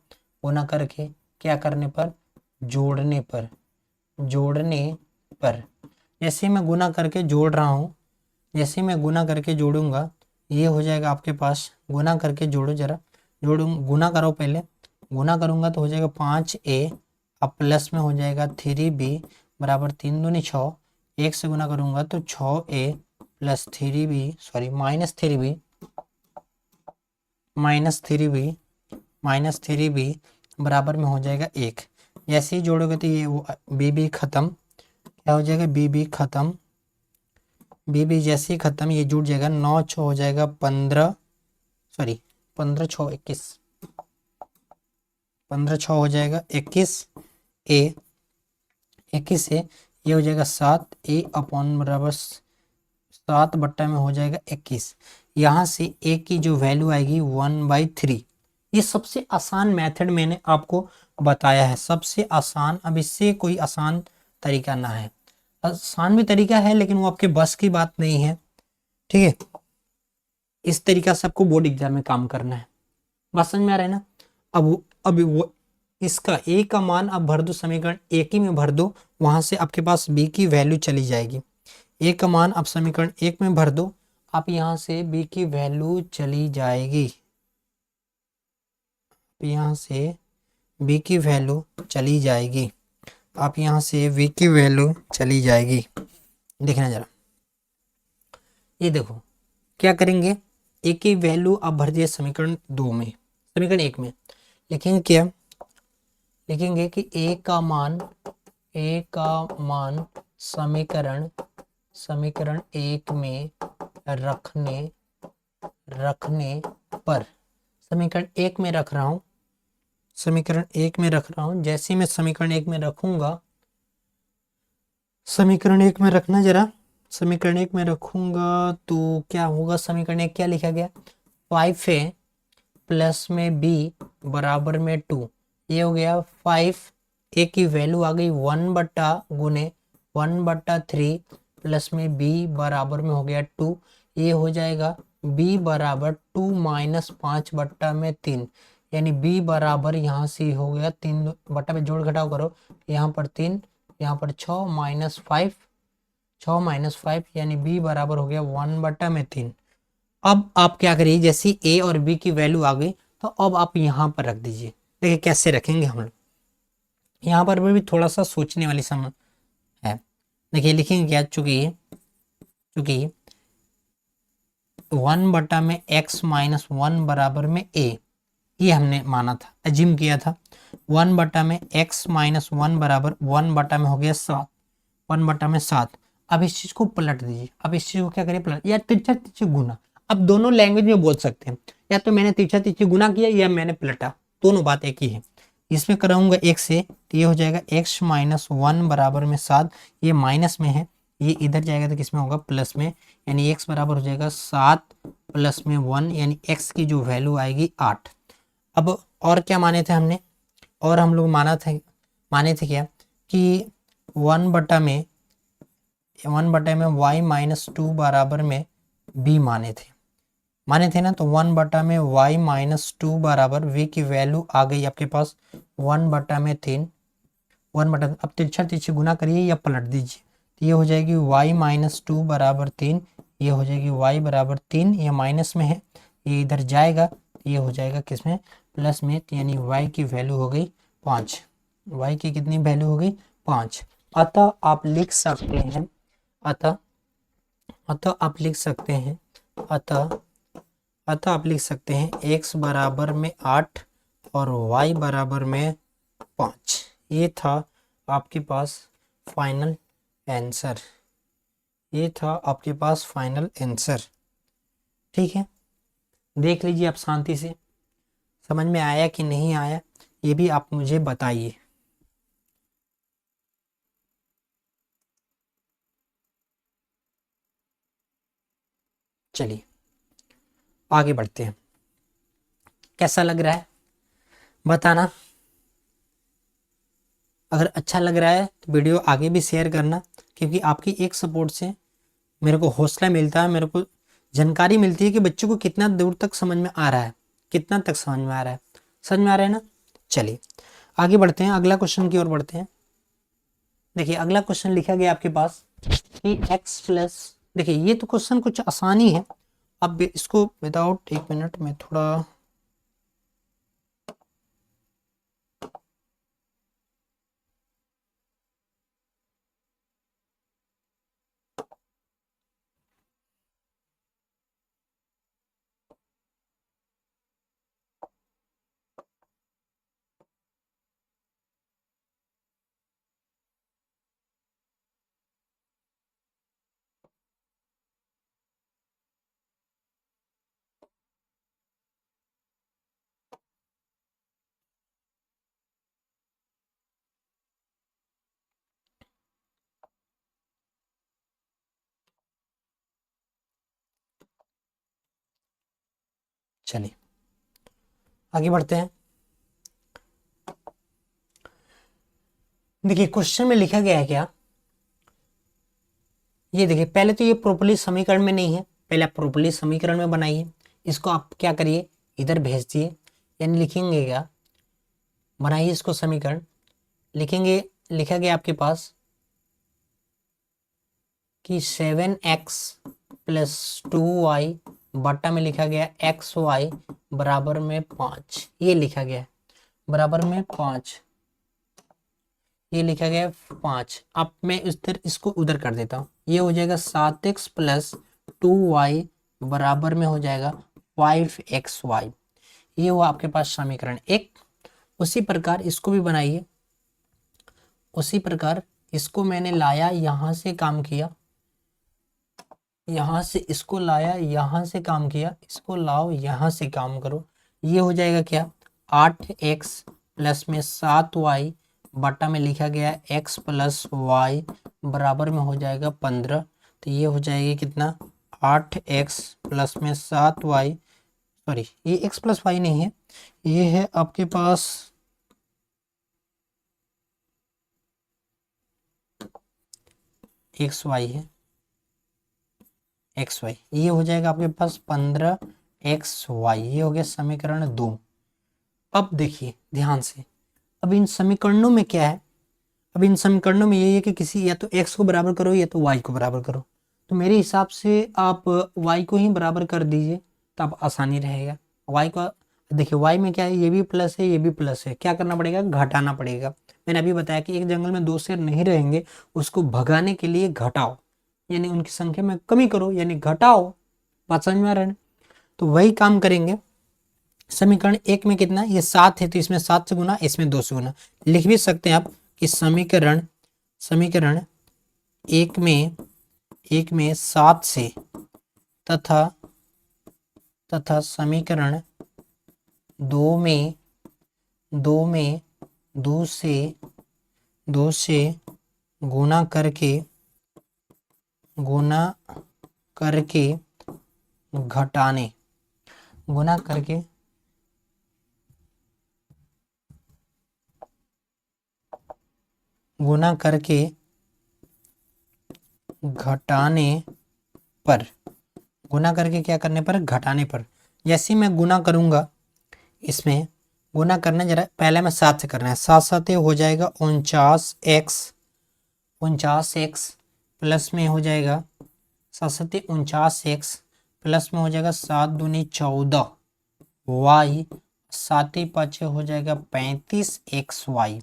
क्या करने पर, जोड़ने पर जैसे मैं गुना करके जोड़ रहा हूँ, जैसे मैं गुना करके जोड़ूंगा ये हो जाएगा आपके पास, गुना करके जोड़ो जरा, गुना करो पहले, गुना करूंगा तो हो जाएगा 5a, अब प्लस में हो जाएगा 3b बराबर 3 दूनी 6, 1 से गुना करूंगा तो 6a plus 3b, sorry minus 3b बराबर में हो जाएगा 1। जैसे ही जोड़ोगे तो ये b खत्म, क्या हो जाएगा b खत्म, b जैसे ही खत्म ये जुड़ जाएगा, 9 6 हो जाएगा 15, सॉरी 15 6 21, 15 6 हो जाएगा 21a, 21 से ये हो जाएगा 7a अपॉन बराबर 7 बट्टा में हो जाएगा 21। यहाँ से a की जो वैल्यू आएगी 1/3। ये सबसे आसान मेथड मैंने आपको बताया है, सबसे आसान। अब इससे कोई आसान तरीका ना है, आसान भी तरीका है लेकिन वो आपके बस की बात नहीं है, ठीक है। इस तरीका से आपको बोर्ड एग्जाम में काम करना है, बात समझ में आ रहा है ना। अब वो इसका a का मान आप भर दो, समीकरण एक ही में भर दो, वहां से आपके पास b की वैल्यू चली जाएगी। a का मान आप समीकरण 1 में भर दो, आप यहां से b की वैल्यू चली जाएगी, यहां से b की वैल्यू चली जाएगी, आप यहां से v की वैल्यू चली जाएगी। देखना जरा, ये देखो क्या करेंगे, a की वैल्यू आप भर दिए समीकरण 2 में, समीकरण 1 में लिखेंगे क्या, लिखेंगे कि a का मान समीकरण 1 में रखने पर, समीकरण 1 में रख रहा हूं, समीकरण 1 में रख रहा हूं। जैसे मैं समीकरण 1 में रखूंगा, समीकरण 1 में रखना जरा, समीकरण 1 में रखूंगा तो क्या होगा, समीकरण 1 क्या लिखा गया, 5a प्लस में b बराबर में 2, ये हो गया 5, a की वैल्यू आ गई 1/3 प्लस में b बराबर में हो गया 2, ये हो जाएगा b बराबर 2 माइनस 5/3, यानी b बराबर यहाँ से हो गया 3 बट्टा में जोड़ घटाव करो, यहाँ पर 3, यहाँ पर 6 माइनस 5 यानी b बराबर हो गया 1/3। अब आप क्या करिए, जैसे a और b की वैल्यू आ गई तो अब आप यहाँ पर रख दीजिए। देखिए कैसे रखेंगे हम लोग, यहाँ पर भी थोड़ा सा सोचने वाली समय है। देखिए लिखेंगे क्या, चूंकि 1/x-1 बराबर में a, ये हमने माना था, अज्यूम किया था। 1/x-1 बराबर 1 में हो गया 7, 1/7। अब इस चीज को पलट दीजिए, अब इस चीज को क्या करिए पलट, या तिरछा तिरछी गुना, अब दोनों लैंग्वेज में बोल सकते हैं, या तो मैंने तिरछा तिरछी गुना किया या मैंने पलटा, दोनों बात एक ही है। इसमें कराऊंगा 1 से तो ये हो जाएगा x-1 बराबर में 7, ये माइनस में है, ये इधर जाएगा तो किसमें होगा प्लस में, यानी x बराबर हो जाएगा 7 प्लस में 1, यानी x की जो वैल्यू आएगी 8। अब और क्या माने थे हमने, और हम लोग माने थे क्या कि 1 में y-2 बराबर में b माने थे ना, तो 1 में y-2 बराबर v की वैल्यू आ गई आपके पास 1/3, अब तिरछा तिरछी गुना करिए या पलट दीजिए, तो ये हो जाएगी y-2 बराबर 3, ये हो जाएगी y बराबर 3, ये माइनस में है, ये इधर जाएगा, ये हो जाएगा किसमें प्लस में, यानी y की वैल्यू हो गई 5, y की कितनी वैल्यू हो गई 5। अतः आप लिख सकते हैं, अतः आप लिख सकते हैं x बराबर में 8 और y बराबर में 5। ये था आपके पास फाइनल आंसर, ठीक है। देख लीजिए आप शांति से, समझ में आया कि नहीं आया ये भी आप मुझे बताइए। चलिए आगे बढ़ते हैं। कैसा लग रहा है बताना। अगर अच्छा लग रहा है तो वीडियो आगे भी शेयर करना, क्योंकि आपकी एक सपोर्ट से मेरे को हौसला मिलता है, मेरे को जानकारी मिलती है कि बच्चों को कितना दूर तक समझ में आ रहा है, कितना तक समझ में आ रहा है। समझ में आ रहा है ना। चलिए आगे बढ़ते हैं, अगला क्वेश्चन की ओर बढ़ते हैं। देखिए अगला क्वेश्चन लिखा गया आपके पास कि x प्लस, देखिए ये तो क्वेश्चन कुछ आसानी है। अब इसको विदाउट, एक मिनट में थोड़ा चलिए आगे बढ़ते हैं। देखिए क्वेश्चन में लिखा गया है क्या, ये देखिए पहले तो ये प्रॉपर्ली समीकरण में नहीं है, पहले आप प्रॉपर्ली समीकरण में बनाइए। इसको आप क्या करिए, इधर भेज दिए, यानी लिखेंगे क्या, बनाइए इसको समीकरण। लिखेंगे, लिखा गया आपके पास कि 7x प्लस 2y बट्टा में लिखा गया xy बराबर में 5, ये लिखा गया है बराबर में 5, ये लिखा गया है 5। अब मैं उधर इसको उधर कर देता हूँ, ये हो जाएगा 7x प्लस 2y बराबर में हो जाएगा 5xy। ये हुआ आपके पास समीकरण एक। उसी प्रकार इसको भी बनाइए, उसी प्रकार इसको मैंने लाया, यहां से काम किया, यहां से इसको लाया, यहां से काम किया, इसको लाओ यहां से काम करो। ये हो जाएगा क्या, 8x प्लस में 7y बटा में लिखा गया x प्लस वाई बराबर में हो जाएगा 15। तो ये हो जाएगी कितना, 8x प्लस में 7y, सॉरी ये x प्लस वाई नहीं है, ये है आपके पास एक्स वाई है, एक्स वाई, ये हो जाएगा आपके पास 15xy। ये हो गया समीकरण 2। अब देखिए ध्यान से, अब इन समीकरणों में क्या है, अब इन समीकरणों में यही है कि किसी या तो x को बराबर करो या तो y को बराबर करो। तो मेरे हिसाब से आप y को ही बराबर कर दीजिए, तो आप आसानी रहेगा। y को देखिए, y में क्या है, ये भी प्लस है, ये भी प्लस है, क्या करना पड़ेगा, घटाना पड़ेगा। मैंने अभी बताया कि एक जंगल में 2 शेर नहीं रहेंगे, उसको भगाने के लिए घटाओ, यानी उनकी संख्या में कमी करो, यानी घटाओ। बात समझ में आ रहा है। तो वही काम करेंगे। समीकरण एक में कितना, ये 7 है, तो इसमें 7 से गुना, इसमें 2 से गुना। लिख भी सकते हैं आप कि समीकरण समीकरण एक में 7 से तथा समीकरण दो में 2 से गुना करके घटाने, गुना करके घटाने पर, गुना करके क्या करने पर, घटाने पर। जैसे मैं गुना करूंगा, इसमें गुना करना, जरा पहले मैं 7 से करना है, 7 7 हो जाएगा 49x प्लस में हो जाएगा 7 7 49x प्लस में हो जाएगा 7 दूनी 14 y, 7 5 हो जाएगा 35xy।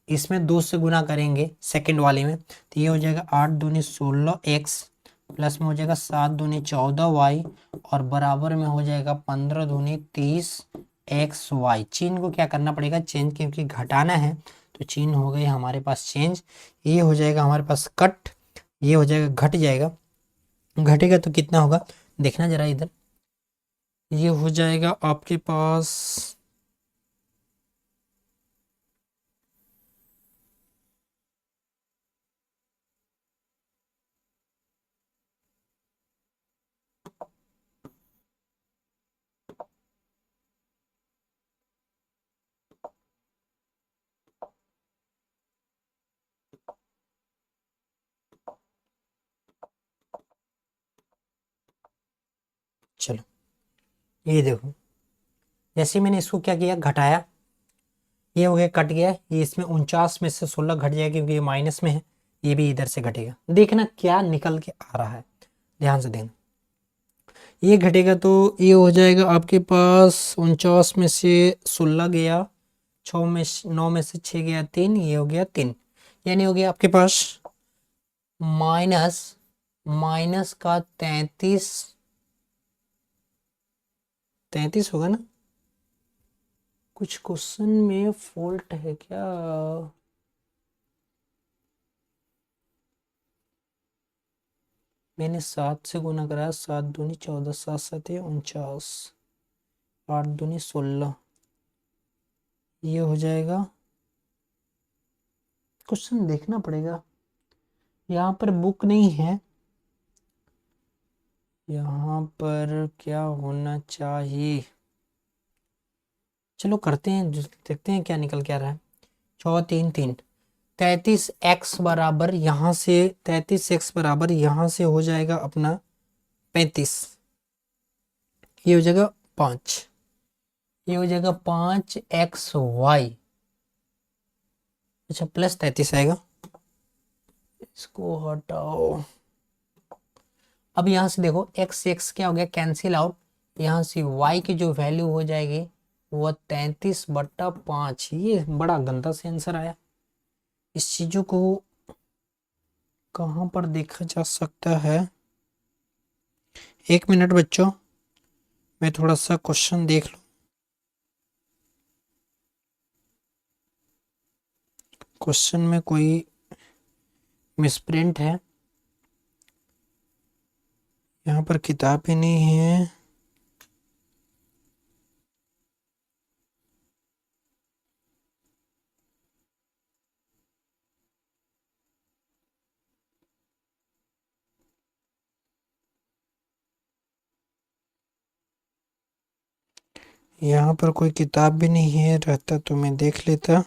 इसमें 2 से गुना करेंगे सेकंड वाले में, तो ये हो जाएगा 8 दूनी 16x प्लस में हो जाएगा 7 दूनी 14y और बराबर में हो जाएगा 15 दूनी 30xy। चिन्ह को क्या करना पड़ेगा, चेंज, क्योंकि घटाना है तो चिन्ह हो गए हमारे पास चेंज। ये हो जाएगा हमारे पास कट, ये हो जाएगा घट जाएगा, घटेगा तो कितना होगा देखना जरा इधर, ये हो जाएगा आपके पास चलो ये देखो, जैसे मैंने इसको क्या किया, घटाया, ये हो गया, कट गया, ये इसमें 49 में से 16 घट जाएगा क्योंकि ये माइनस में है, ये भी इधर से घटेगा। देखना क्या निकल के आ रहा है, ध्यान से देखना। ये घटेगा तो ये हो जाएगा आपके पास 49 में से 16 गया, 9 में से 6 गया 3, ये हो गया 3, यानी हो गया आपके पास माइनस माइनस का 33, 33 होगा ना। कुछ क्वेश्चन में फॉल्ट है क्या? मैंने 7 से गुना करा, 7 दूनी 14, 7 7 49, 8 दूनी 16, ये हो जाएगा। क्वेश्चन देखना पड़ेगा, यहाँ पर बुक नहीं है, यहाँ पर क्या होना चाहिए। चलो करते हैं, देखते हैं क्या निकल क्या रहा है। 6 3 3, 33x बराबर यहाँ से, 33x बराबर यहाँ से हो जाएगा अपना 35, ये हो जाएगा 5, ये हो जाएगा 5xy, अच्छा प्लस 33 आएगा, इसको हटाओ। अब यहाँ से देखो x x क्या हो गया, कैंसिल आउट, यहाँ से y की जो वैल्यू हो जाएगी वो 33/5। ये बड़ा गंदा से आंसर आया। इस चीजों को कहाँ पर देखा जा सकता है? 1 मिनट बच्चों, मैं थोड़ा सा क्वेश्चन देख लूँ। क्वेश्चन में कोई मिसप्रिंट है, यहाँ पर किताब ही नहीं है। यहाँ पर कोई किताब भी नहीं है, रहता तो मैं देख लेता।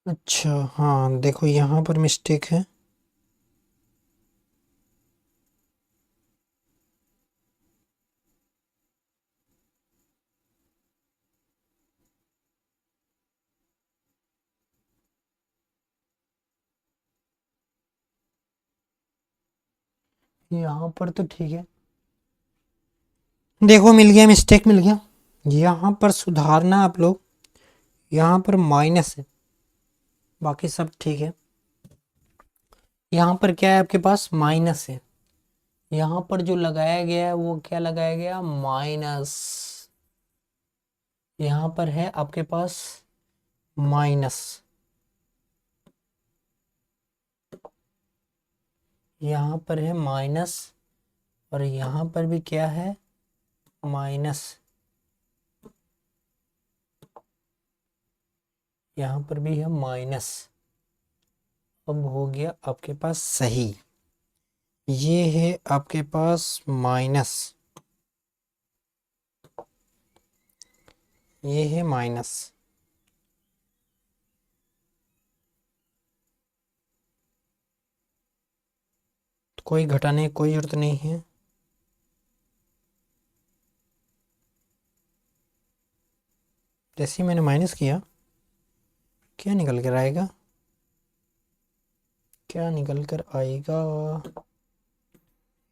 अच्छा हाँ देखो, यहाँ पर मिस्टेक है। यहाँ पर तो ठीक है, देखो मिल गया, मिस्टेक मिल गया। यहाँ पर सुधारना आप लोग, यहाँ पर माइनस है, बाकी सब ठीक है। यहाँ पर क्या है आपके पास, माइनस है, यहाँ पर जो लगाया गया है वो क्या लगाया गया, माइनस। यहाँ पर है आपके पास माइनस, यहाँ पर है माइनस, और यहाँ पर भी क्या है, माइनस, यहाँ पर भी है माइनस। अब हो गया आपके पास सही, ये है आपके पास माइनस, ये है माइनस। कोई घटाने की कोई जरूरत नहीं है। जैसे ही मैंने माइनस किया, क्या निकल कर आएगा, क्या निकल कर आएगा,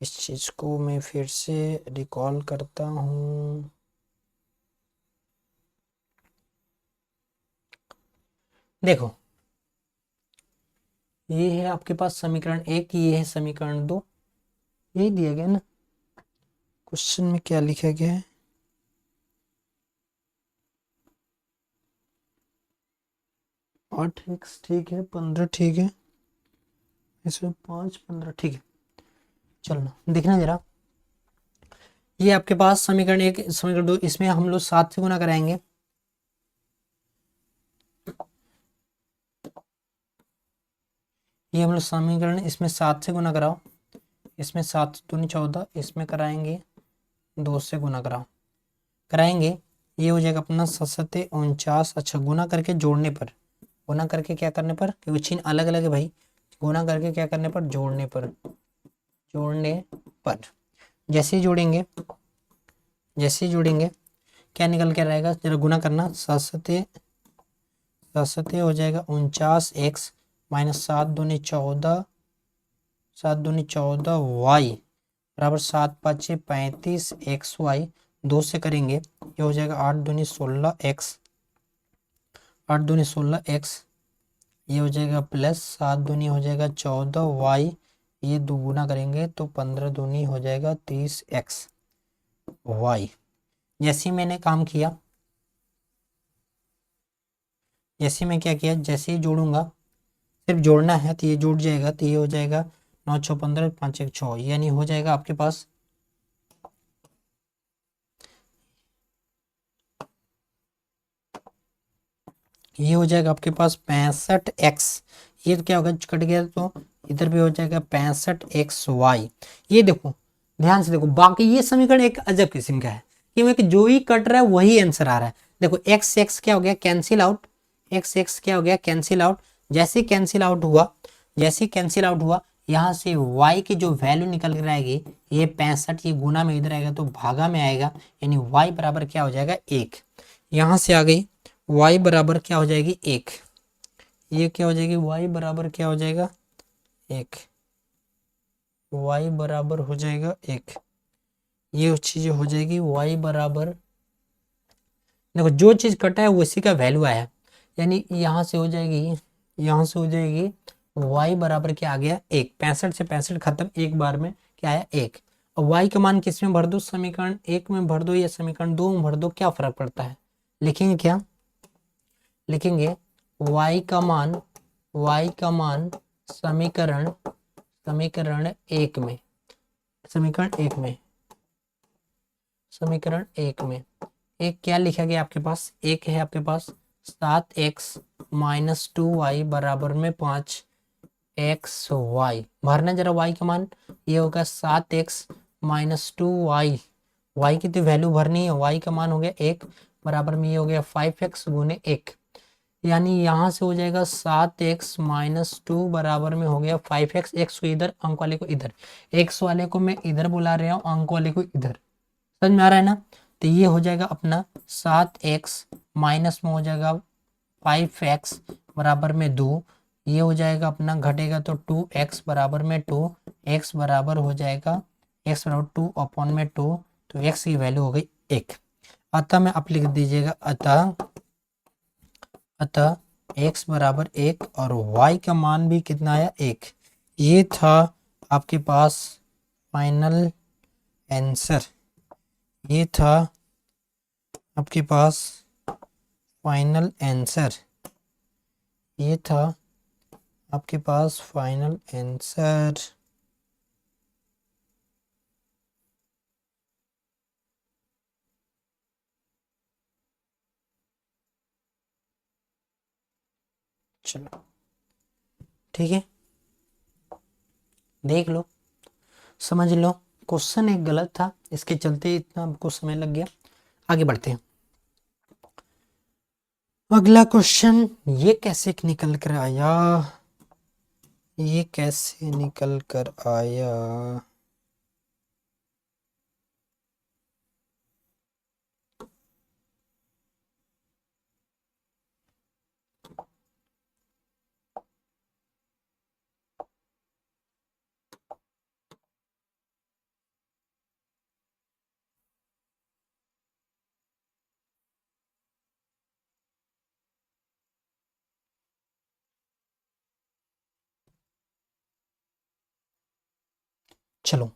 इस चीज को मैं फिर से रिकॉल करता हूँ। देखो ये है आपके पास समीकरण 1, ये है समीकरण 2, यही दिया गया ना। क्वेश्चन में क्या लिखा गया है, 8x ठीक है, 15 ठीक है, इसमें 5 15 ठीक है। चलो देखना जरा, ये आपके पास समीकरण 1 समीकरण 2, इसमें हम लोग 7 से गुना कराएंगे। ये हम लोग समीकरण इसमें 7 से गुना कराओ, इसमें 7 दूनी 14, इसमें कराएंगे 2 से गुना कराएंगे, ये हो जाएगा अपना 7 अच्छा गुना करके जोड़ने पर, गुना करके क्या करने पर, क्योंकि चिन्ह अलग अलग है भाई, गुना करके क्या करने पर, जोड़ने पर जैसे ही जोड़ेंगे क्या निकल के रहेगा, जरा गुना करना, 7 हो जाएगा 49x माइनस 7 दूनी 14 y बराबर 7 5 35 xy, 2 से करेंगे ये हो जाएगा 8 दूनी 16x, ये हो जाएगा प्लस 7 दूनी हो जाएगा 14y, ये दोगुना करेंगे तो 15 दूनी हो जाएगा 30xy। जैसे ही मैंने काम किया, जैसे मैं क्या किया, जैसे ही जोड़ूंगा, सिर्फ जोड़ना है तो ये जुड़ जाएगा, तो ये हो जाएगा 9 6 15 5 1 6, यानी हो जाएगा आपके पास ये हो जाएगा आपके पास 65x, ये तो क्या होगा, कट गया तो इधर भी हो जाएगा 65xy। ये देखो ध्यान से देखो, बाकी ये समीकरण एक अजब किस्म का है, क्योंकि जो ही कट रहा है वही आंसर आ रहा है। देखो x x क्या हो गया, कैंसिल आउट, क्या हो गया, कैंसिल आउट। जैसे कैंसिल आउट हुआ, यहाँ से y की जो वैल्यू निकल कर आएगी, ये 65, ये गुना में इधर आएगा तो भागा में आएगा, यानी y बराबर क्या हो जाएगा 1। यहाँ से आ गई y बराबर क्या हो जाएगी 1, ये क्या हो जाएगी, y बराबर क्या हो जाएगा 1, y बराबर हो जाएगा 1, ये चीज हो जाएगी y बराबर, देखो जो चीज कटा है उसी का वैल्यू आया, यानी यहाँ से हो जाएगी y बराबर क्या आ गया 1, 65 से 65 खत्म, एक बार में क्या आया 1। अब y का मान किस में भर दो, समीकरण 1 में भर दो या समीकरण 2 में भर दो, क्या फर्क पड़ता है, लिखेंगे क्या, लिखेंगे y का मान समीकरण 1 में एक क्या लिखा गया आपके पास, एक है आपके पास 7x माइनस 2y बराबर में 5xy, भरना जरा y का मान, ये होगा 7x माइनस 2y, y की तो वैल्यू भरनी है, y का मान हो गया 1 बराबर में ये हो गया 5x गुने 1, यानी यहाँ से हो जाएगा 7x माइनस 2 बराबर में हो गया 5x, x को इधर, अंक वाले को इधर, x वाले को मैं इधर बुला रहा हूँ, अंक वाले को इधर, समझ में आ रहा है ना। तो ये हो जाएगा अपना 7x माइनस में हो जाएगा 5x बराबर में 2, ये हो जाएगा अपना, घटेगा तो 2x बराबर में 2, x बराबर हो जाएगा x बराबर 2 अपॉन में 2, तो x की वैल्यू हो गई 1। अतः में आप लिख दीजिएगा अतः x बराबर 1 और y का मान भी कितना आया 1। ये था आपके पास फाइनल आंसर, ये था आपके पास फाइनल आंसर, ये था आपके पास फाइनल आंसर। चलो ठीक है, देख लो, समझ लो, क्वेश्चन एक गलत था, इसके चलते इतना आपको समय लग गया। आगे बढ़ते हैं, अगला क्वेश्चन, ये कैसे निकल कर आया, ये कैसे निकल कर आया, चलो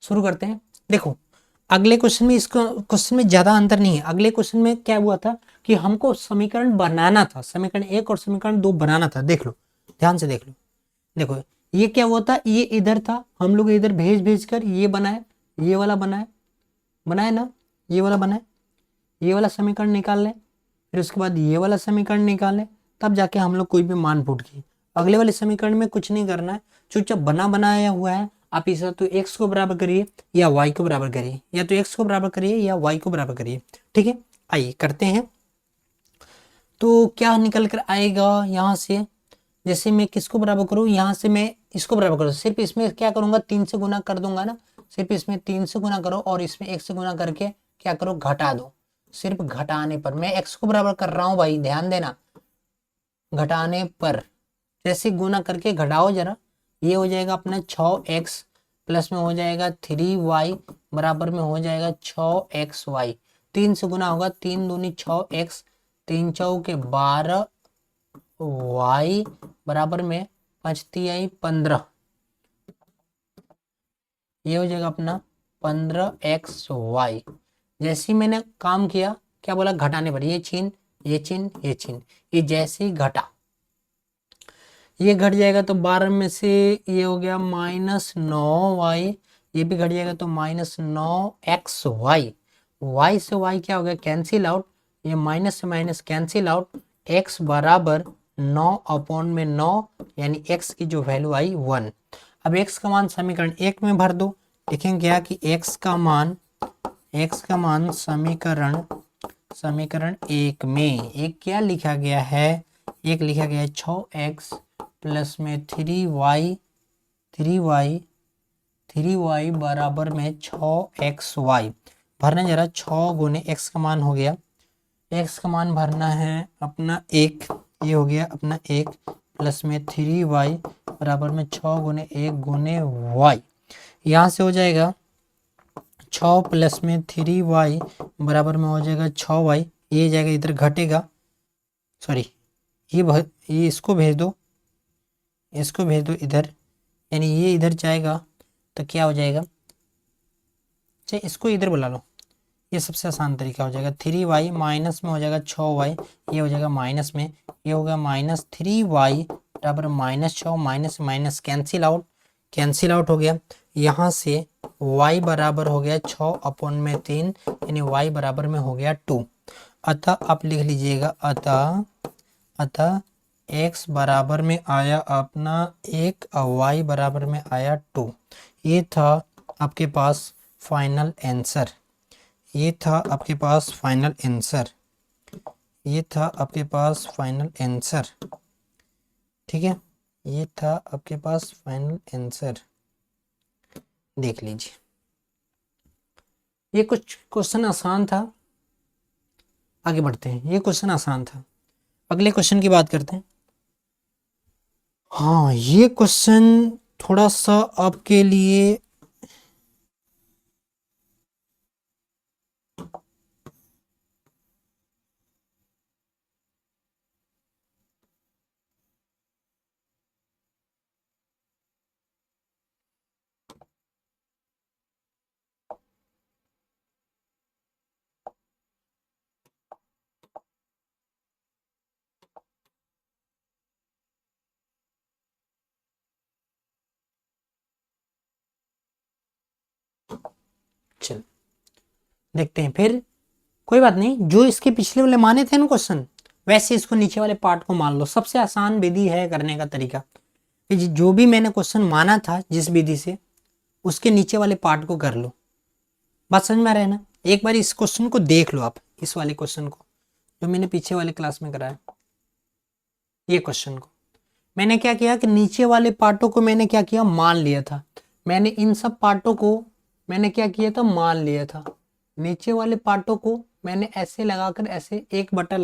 शुरू करते हैं। देखो अगले क्वेश्चन में, इसको क्वेश्चन में ज्यादा अंतर नहीं है, अगले क्वेश्चन में क्या हुआ था कि हमको समीकरण बनाना था, समीकरण 1 और समीकरण 2 बनाना था। देख लो, ध्यान से देख लो, देखो ये क्या हुआ था, ये इधर था, हम लोग इधर भेज कर ये बनाए, ये वाला बनाए ना, ये वाला बनाए, ये वाला समीकरण निकाल लें, फिर उसके बाद ये वाला समीकरण निकाल लें, तब जाके हम लोग कोई भी मान पुट किए। अगले वाले समीकरण में कुछ नहीं करना है, चुपचाप बना बनाया हुआ है, आप इसे तो x को बराबर करिए या y को बराबर करिए, या तो x को बराबर करिए या y को बराबर करिए। ठीक है, आइए करते हैं। तो क्या निकल कर आएगा यहाँ से, जैसे मैं किसको बराबर करूँ, यहाँ से मैं इसको बराबर करूँ, सिर्फ इसमें क्या करूंगा 3 से गुना कर दूंगा ना, सिर्फ इसमें 3 से गुना करो और इसमें 1 से गुना करके क्या करो घटा दो। सिर्फ घटाने पर मैं x को बराबर कर रहा हूँ भाई, ध्यान देना, घटाने पर जैसे गुना करके घटाओ जरा, ये हो जाएगा अपना 6x प्लस में हो जाएगा 3y बराबर में हो जाएगा 6xy। 3 से गुना होगा 3 दूनी 6x, 3 चौके 12 y बराबर में 5 तिहाई 15, ये हो जाएगा अपना 15xy। जैसे ही मैंने काम किया, क्या बोला घटाने पर, ये छीन ये छीन ये छीन, ये जैसे ही घटा ये घट जाएगा तो 12 में से ये हो गया -9y, ये भी घट जाएगा तो -9xy। y से y क्या हो गया कैंसिल आउट, ये माइनस से माइनस कैंसिल आउट, x बराबर 9/9 यानी x की जो वैल्यू आई 1। अब x का मान समीकरण 1 में भर दो, देखेंगे क्या कि x का मान समीकरण 1 में एक क्या लिखा गया है, एक लिखा गया है 6x प्लस में 3y बराबर में 6xy। भरना जरा, 6 गुने x का मान हो गया, x का मान भरना है अपना 1, ये हो गया अपना 1 प्लस में 3y बराबर में 6 गुने 1 गुने y। यहाँ से हो जाएगा 6 प्लस में 3y बराबर में हो जाएगा 6y, ये जाएगा इधर घटेगा, सॉरी ये इसको भेज दो इधर, यानी ये इधर जाएगा तो क्या हो जाएगा, चाहे इसको इधर बुला लो, ये सबसे आसान तरीका हो जाएगा। 3y माइनस में हो जाएगा 6y, ये हो जाएगा माइनस में, ये होगा -3y बराबर -6, माइनस माइनस कैंसिल आउट हो गया। यहाँ से y बराबर हो गया 6/3 यानी y बराबर में हो गया 2। अतः आप लिख लीजिएगा, अतः x बराबर में आया अपना 1 और y बराबर में आया 2। ये था आपके पास फाइनल आंसर, ठीक है, ये था आपके पास फाइनल आंसर, देख लीजिए। ये कुछ क्वेश्चन आसान था, आगे बढ़ते हैं, ये क्वेश्चन आसान था, अगले क्वेश्चन की बात करते हैं। हाँ, ये क्वेश्चन थोड़ा सा आपके लिए चल देखते हैं, फिर कोई बात नहीं, जो इसके पिछले वाले माने थे ना क्वेश्चन, वैसे इसको नीचे वाले पार्ट को मान लो। सबसे आसान विधि है करने का तरीका कि जो भी मैंने क्वेश्चन माना था जिस विधि से, उसके नीचे वाले पार्ट को कर लो। बात समझ में आ रहा है ना? एक बार इस क्वेश्चन को देख लो आप, इस वाले क्वेश्चन को जो मैंने पीछे वाले क्लास में कराया, ये क्वेश्चन को मैंने क्या किया कि नीचे वाले पार्टों को मैंने क्या किया, मान लिया था। मैंने इन सब पार्टों को मैंने क्या किया था, मान लिया था। नीचे वाले पार्टों को मैंने ऐसे लगाकर, ऐसे एक बटा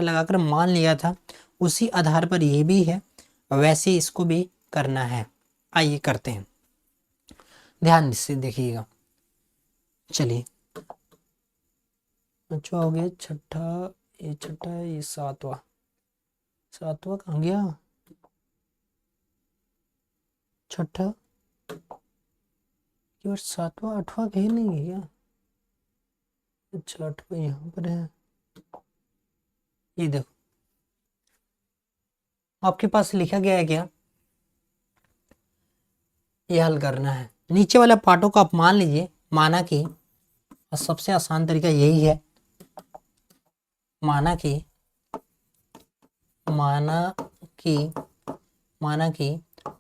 लगाकर मान लिया था। उसी आधार पर ये भी है, वैसे इसको भी करना है। आइए करते हैं, ध्यान से देखिएगा। चलिए, अच्छा हो गया छठा, ये सातवां कहाँ गया, छठा कि सातवां आठवां कहीं नहीं है क्या? अच्छा, आठवां यहाँ पर है। ये देखो आपके पास लिखा गया है क्या, ये हल करना है। नीचे वाला पार्टों को आप मान लीजिए, माना कि सबसे आसान तरीका यही है, माना कि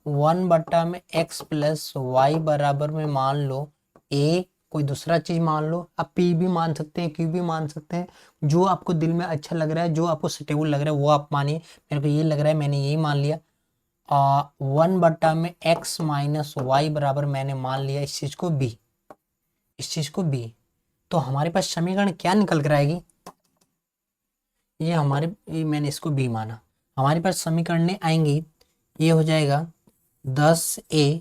वन बट्टा में एक्स प्लस वाई बराबर में मान लो ए, कोई दूसरा चीज मान लो, आप पी भी मान सकते हैं, क्यू भी मान सकते हैं, जो आपको दिल में अच्छा लग रहा है, जो आपको सुटेबल लग रहा है वो आप मानिए। मेरे को ये लग रहा है, मैंने यही मान लिया। वन बट्टा में एक्स माइनस वाई बराबर मैंने मान लिया इस चीज को बी, इस चीज को बी। तो हमारे पास समीकरण क्या निकल कर आएगी, ये मैंने इसको बी माना, हमारे पास समीकरण आएंगी, ये हो जाएगा 10a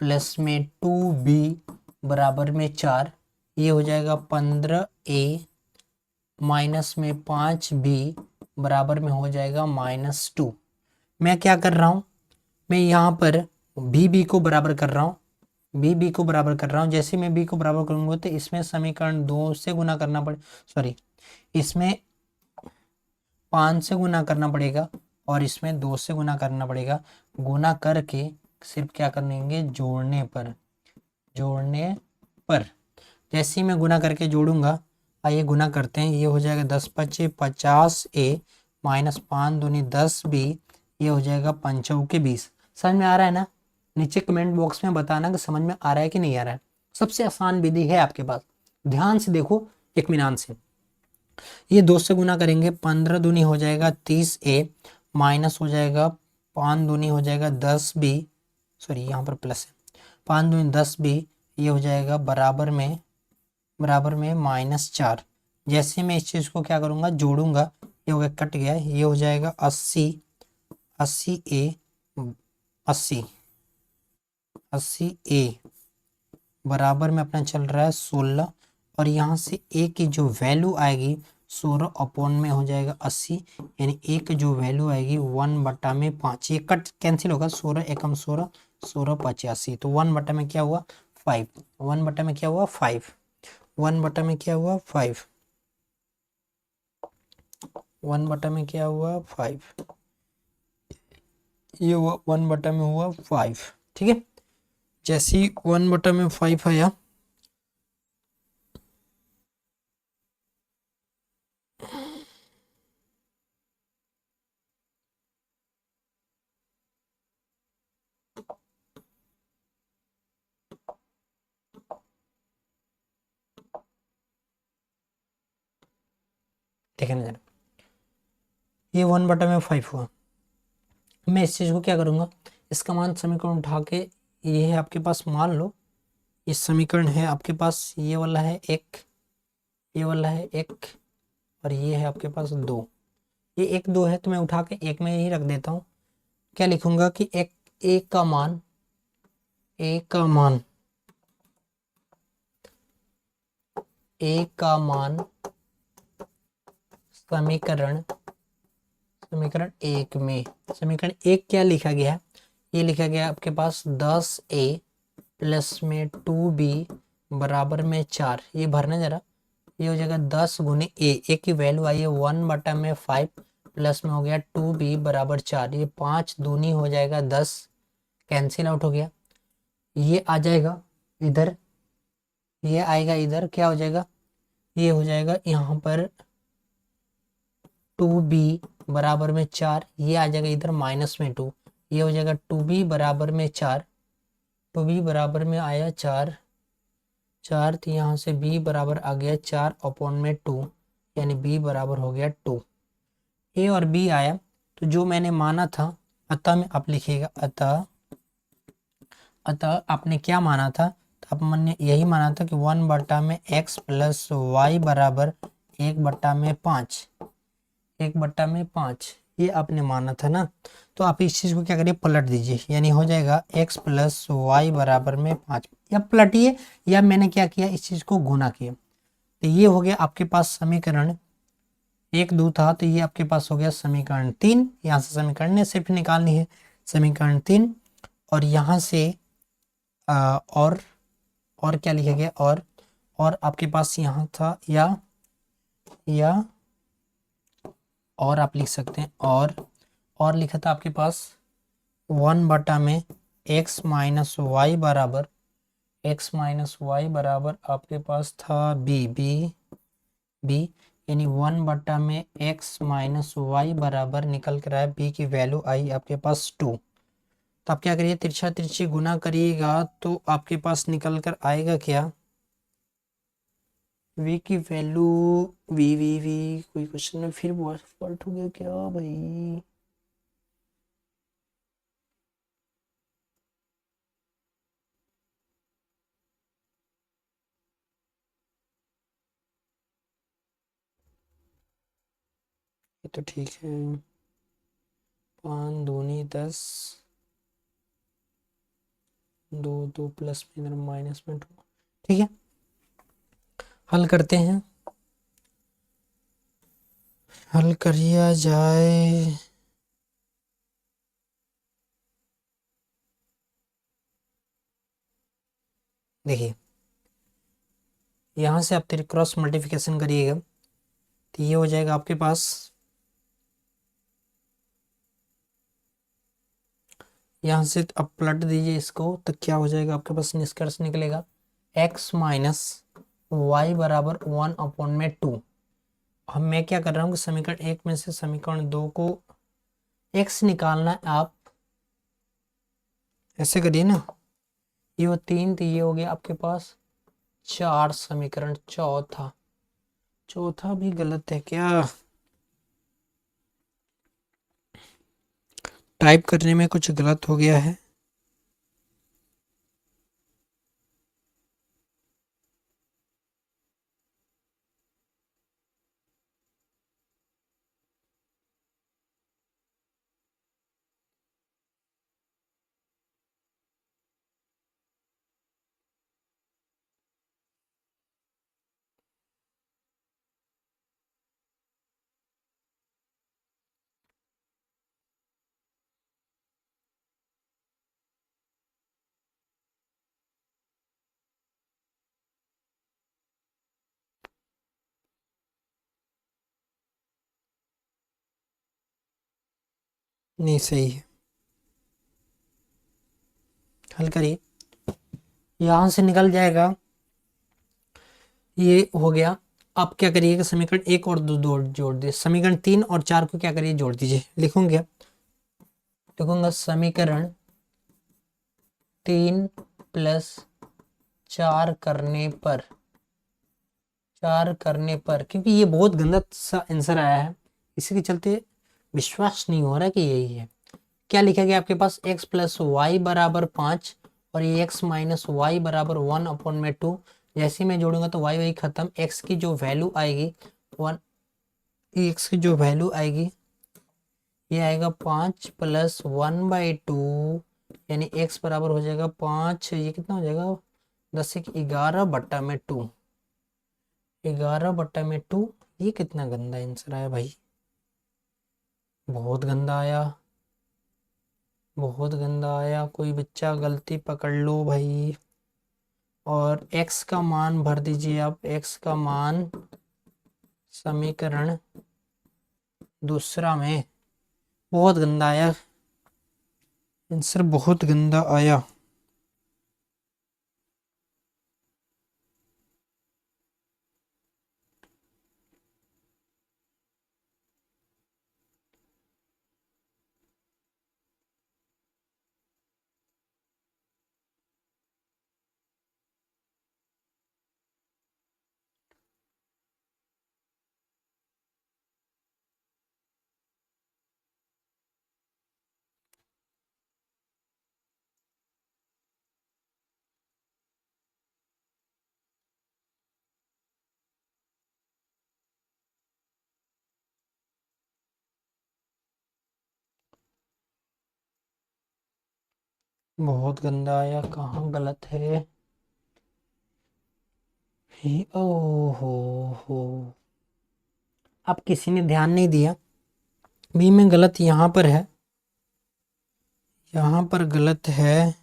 प्लस में 2b बराबर में 4, ये हो जाएगा 15a माइनस में 5b बराबर में हो जाएगा -2। मैं क्या कर रहा हूँ, मैं यहाँ पर b को बराबर कर रहा हूँ, b को बराबर कर रहा हूँ। जैसे मैं b को बराबर करूँगा तो इसमें समीकरण 2 से गुना करना पड़े, सॉरी इसमें 5 से गुना करना पड़ेगा और इसमें 2 से गुना करना पड़ेगा। गुना करके सिर्फ क्या करेंगे, जोड़ने पर, जोड़ने पर जैसे ही मैं गुना करके जोड़ूंगा, आइए गुना करते हैं। ये हो जाएगा 10 पच्चे 50a माइनस 5 दूनी 10b, ये हो जाएगा 5 चौके 20। समझ में आ रहा है ना? नीचे कमेंट बॉक्स में बताना कि समझ में आ रहा है कि नहीं आ रहा है। सबसे आसान विधि है आपके पास, ध्यान से देखो, इत्मीनान से। ये 2 से गुना करेंगे, 15 दूनी हो जाएगा 30a माइनस हो जाएगा 5 दूनी हो जाएगा 10b, सॉरी यहाँ पर प्लस है, 5 दूनी 10b, ये हो जाएगा बराबर में -4। जैसे मैं इस चीज़ को क्या करूँगा, जोड़ूंगा, ये हो गया कट गया, ये हो जाएगा 80a बराबर में अपना चल रहा है 16, और यहाँ से a की जो वैल्यू आएगी 16 अपॉन में हो जाएगा 80, यानी a की जो वैल्यू आएगी 1/5। ये कट कैंसिल होगा, 16 एकम 16, 16 85, तो 1/, में क्या हुआ 5, 1/, में क्या हुआ 5, 1/, में क्या हुआ 5, 1/, में क्या हुआ 5, ये हुआ 1/, में हुआ 5। ठीक है, जैसे ही 1/, में 5 आया, देखना जरा, ये 1/, में 5 हुआ। मैं इस चीज को क्या करूंगा, इसका मान समीकरण उठा के, ये है आपके पास, मान लो ये समीकरण है आपके पास, ये वाला है एक, ये वाला है एक, और ये है आपके पास 2। ये 1 2 है तो मैं उठा के एक में ही रख देता हूँ। क्या लिखूंगा कि एक का मान, एक का मान, एक का मान समीकरण एक में, समीकरण एक क्या लिखा गया है, ये लिखा गया आपके पास 10a प्लस में 2b बराबर में 4। ये भरना जरा, ये हो जाएगा 10 गुने ए की वैल्यू आई है 1/, में 5 प्लस में हो गया 2b बराबर 4, ये 5 दूनी हो जाएगा 10, कैंसिल आउट हो गया, ये आ जाएगा इधर, ये आएगा इधर, क्या हो जाएगा, ये हो जाएगा यहाँ पर 2b बराबर में 4, ये आ जाएगा इधर माइनस में 2, ये हो जाएगा 2b बराबर में 4, 2b बराबर में आया 4, तो यहाँ से b बराबर आ गया 4 अपॉन में 2, यानी b बराबर हो गया 2। a और b आया, तो जो मैंने माना था, अतः में आप लिखिएगा, अतः आपने क्या माना था, तो आपने यही माना था कि 1/, में x प्लस वाई बराबर 1/, में 5, 1/, में 5, ये आपने माना था ना। तो आप इस चीज़ को क्या करिए, पलट दीजिए, यानी हो जाएगा x प्लस वाई बराबर में 5, या पलटिए, या मैंने क्या किया, इस चीज़ को गुना किया, तो ये हो गया आपके पास समीकरण 1 2 था, तो ये आपके पास हो गया समीकरण 3। यहाँ से समीकरण ने सिर्फ निकालनी है, समीकरण 3, और यहाँ से और क्या लिखा गया, और आपके पास यहाँ था, या और आप लिख सकते हैं, और लिखा था आपके पास 1/, में x माइनस वाई बराबर, आपके पास था b, यानी 1/, में x माइनस वाई बराबर निकल कर आया, b की वैल्यू आई आपके पास 2। तो आप क्या करिए, तिरछा तिरछी गुना करिएगा तो आपके पास निकल कर आएगा क्या, v की वैल्यू वी कोई क्वेश्चन में फिर फॉल्ट हो गया क्या भाई। ये तो ठीक है, 5 दूनी 10, 2 2 प्लस में इधर माइनस में 2, ठीक है। हल करते हैं, हल करिया जाए। देखिए यहाँ से आप तेरे क्रॉस मल्टीप्लिकेशन करिएगा तो ये हो जाएगा आपके पास, यहाँ से अब पलट दीजिए इसको तो क्या हो जाएगा आपके पास, निष्कर्ष निकलेगा x माइनस वाई बराबर 1/2। अब मैं क्या कर रहा हूँ कि समीकरण 1 में से समीकरण 2 को x निकालना है, आप ऐसे करिए ना, ये वो 3 तो ये हो गया आपके पास 4 समीकरण, चौथा चौथा भी गलत है क्या, टाइप करने में कुछ गलत हो गया है। नहीं सही है, हल करिए, यहां से निकल जाएगा, ये हो गया। आप क्या करिएगा, समीकरण 1 और 2 जोड़ दीजिए, समीकरण 3 और 4 को क्या करिए जोड़ दीजिए, लिखूंगा, लिखूंगा समीकरण 3 प्लस 4 करने पर, 4 करने पर, क्योंकि ये बहुत गंदा सा आंसर आया है इसी के चलते विश्वास नहीं हो रहा कि यही है। क्या लिखा गया आपके पास, x प्लस वाई बराबर 5 और ये x माइनस वाई बराबर 1/2। जैसे ही मैं जोड़ूंगा तो y खत्म, x की जो वैल्यू आएगी 1, x की जो वैल्यू आएगी ये आएगा 5 प्लस 1/2, यानी x बराबर हो जाएगा 5, ये कितना हो जाएगा 10 एक 11/2, 11/2। ये कितना गंदा आंसर आया भाई, बहुत गंदा आया, बहुत गंदा आया, कोई बच्चा गलती पकड़ लो भाई। और x का मान भर दीजिए आप, x का मान समीकरण दूसरा में, बहुत गंदा आया आंसर, बहुत गंदा आया। बहुत गंदा आया, कहाँ गलत है, ओहो हो, अब किसी ने ध्यान नहीं दिया, बी में गलत यहाँ पर है, यहाँ पर गलत है,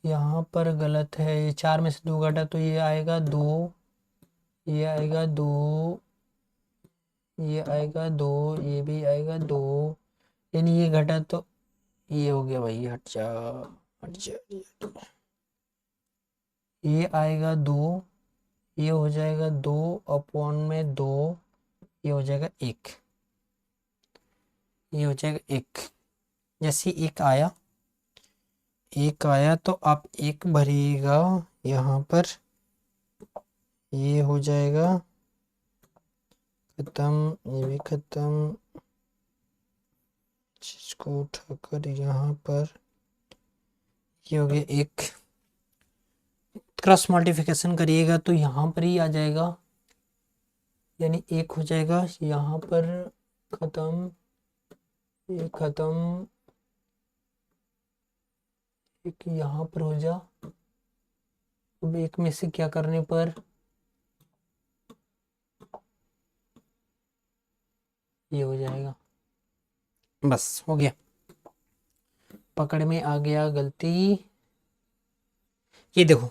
यहाँ पर गलत है, ये 4 में से 2 घटा तो ये आएगा 2, ये आएगा 2, ये आएगा 2, ये भी आएगा 2, यानी ये घटा तो ये हो गया भाई, हट जा, हट जा, ये आएगा 2, ये हो जाएगा 2/2, ये हो जाएगा 1, ये हो जाएगा 1, जैसे एक आया तो आप एक भरिएगा यहाँ पर, ये हो जाएगा खत्म, ये भी खत्म, इसको उठाकर यहाँ पर ये हो गया एक, क्रॉस मल्टीप्लिकेशन करिएगा तो यहाँ पर ही आ जाएगा, यानी एक हो जाएगा यहाँ पर खत्म, ये खत्म, एक यहाँ पर हो जा। अब एक में से क्या करने पर ये हो जाएगा, बस हो गया, पकड़ में आ गया गलती। ये देखो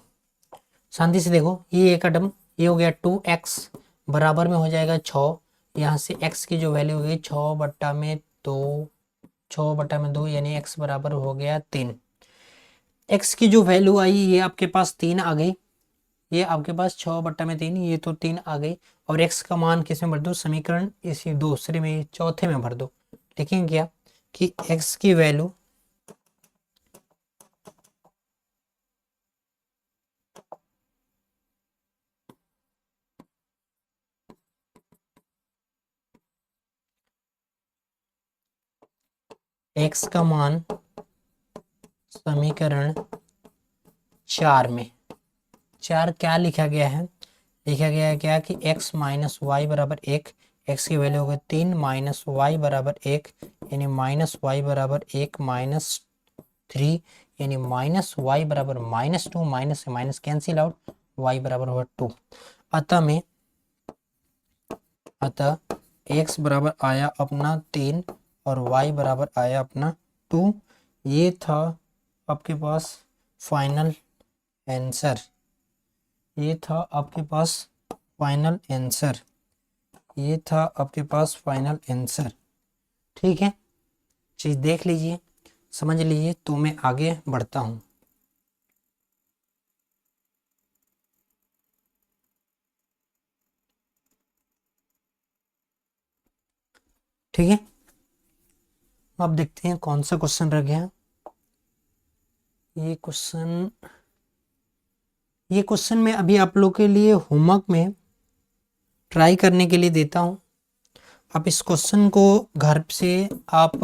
शांति से देखो, ये एक कदम, ये हो गया 2x बराबर में हो जाएगा 6, यहाँ से x की जो वैल्यू हो गई 6/2, 6/2 यानी x बराबर हो गया 3। x की जो वैल्यू आई ये आपके पास 3 आ गई, ये आपके पास 6/3, ये तो 3 आ गई। और x का मान किस में भर दो, समीकरण इसी दूसरे में चौथे में भर दो। लिखेंगे क्या कि x की वैल्यू x का मान समीकरण 4 में, 4 क्या लिखा गया है, लिखा गया है क्या कि x माइनस वाई बराबर 1, x की वैल्यू हो गई 3 माइनस वाई बराबर 1, यानी माइनस वाई बराबर 1 माइनस 3, यानी माइनस वाई बराबर -2, माइनस से माइनस कैंसिल आउट, y बराबर होगा 2। अतः x बराबर आया अपना 3 और y बराबर आया अपना 2। ये था आपके पास फाइनल आंसर, ये था आपके पास फाइनल आंसर, ये था आपके पास फाइनल आंसर। ठीक है, चीज देख लीजिए, समझ लीजिए, तो मैं आगे बढ़ता हूं। ठीक है, अब देखते हैं कौन सा क्वेश्चन रह गया। ये क्वेश्चन मैं अभी आप लोग के लिए होमवर्क में ट्राई करने के लिए देता हूं। आप इस क्वेश्चन को घर से आप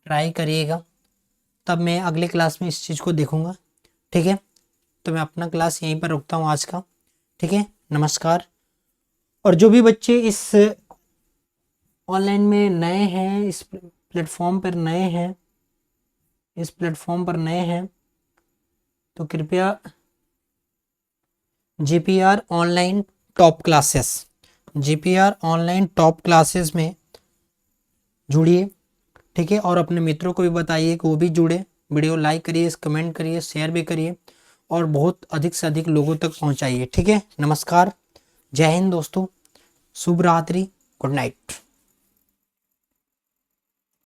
ट्राई करिएगा, तब मैं अगले क्लास में इस चीज़ को देखूंगा। ठीक है, तो मैं अपना क्लास यहीं पर रुकता हूं आज का। ठीक है, नमस्कार। और जो भी बच्चे इस ऑनलाइन में नए हैं, इस प्लेटफॉर्म पर नए हैं, तो कृपया जीपीआर ऑनलाइन टॉप क्लासेस में जुड़िए। ठीक है, और अपने मित्रों को भी बताइए कि वो भी जुड़े। वीडियो लाइक करिए, कमेंट करिए, शेयर भी करिए और बहुत अधिक से अधिक लोगों तक पहुंचाइए। ठीक है, नमस्कार, जय हिंद दोस्तों, शुभ रात्रि, गुड नाइट।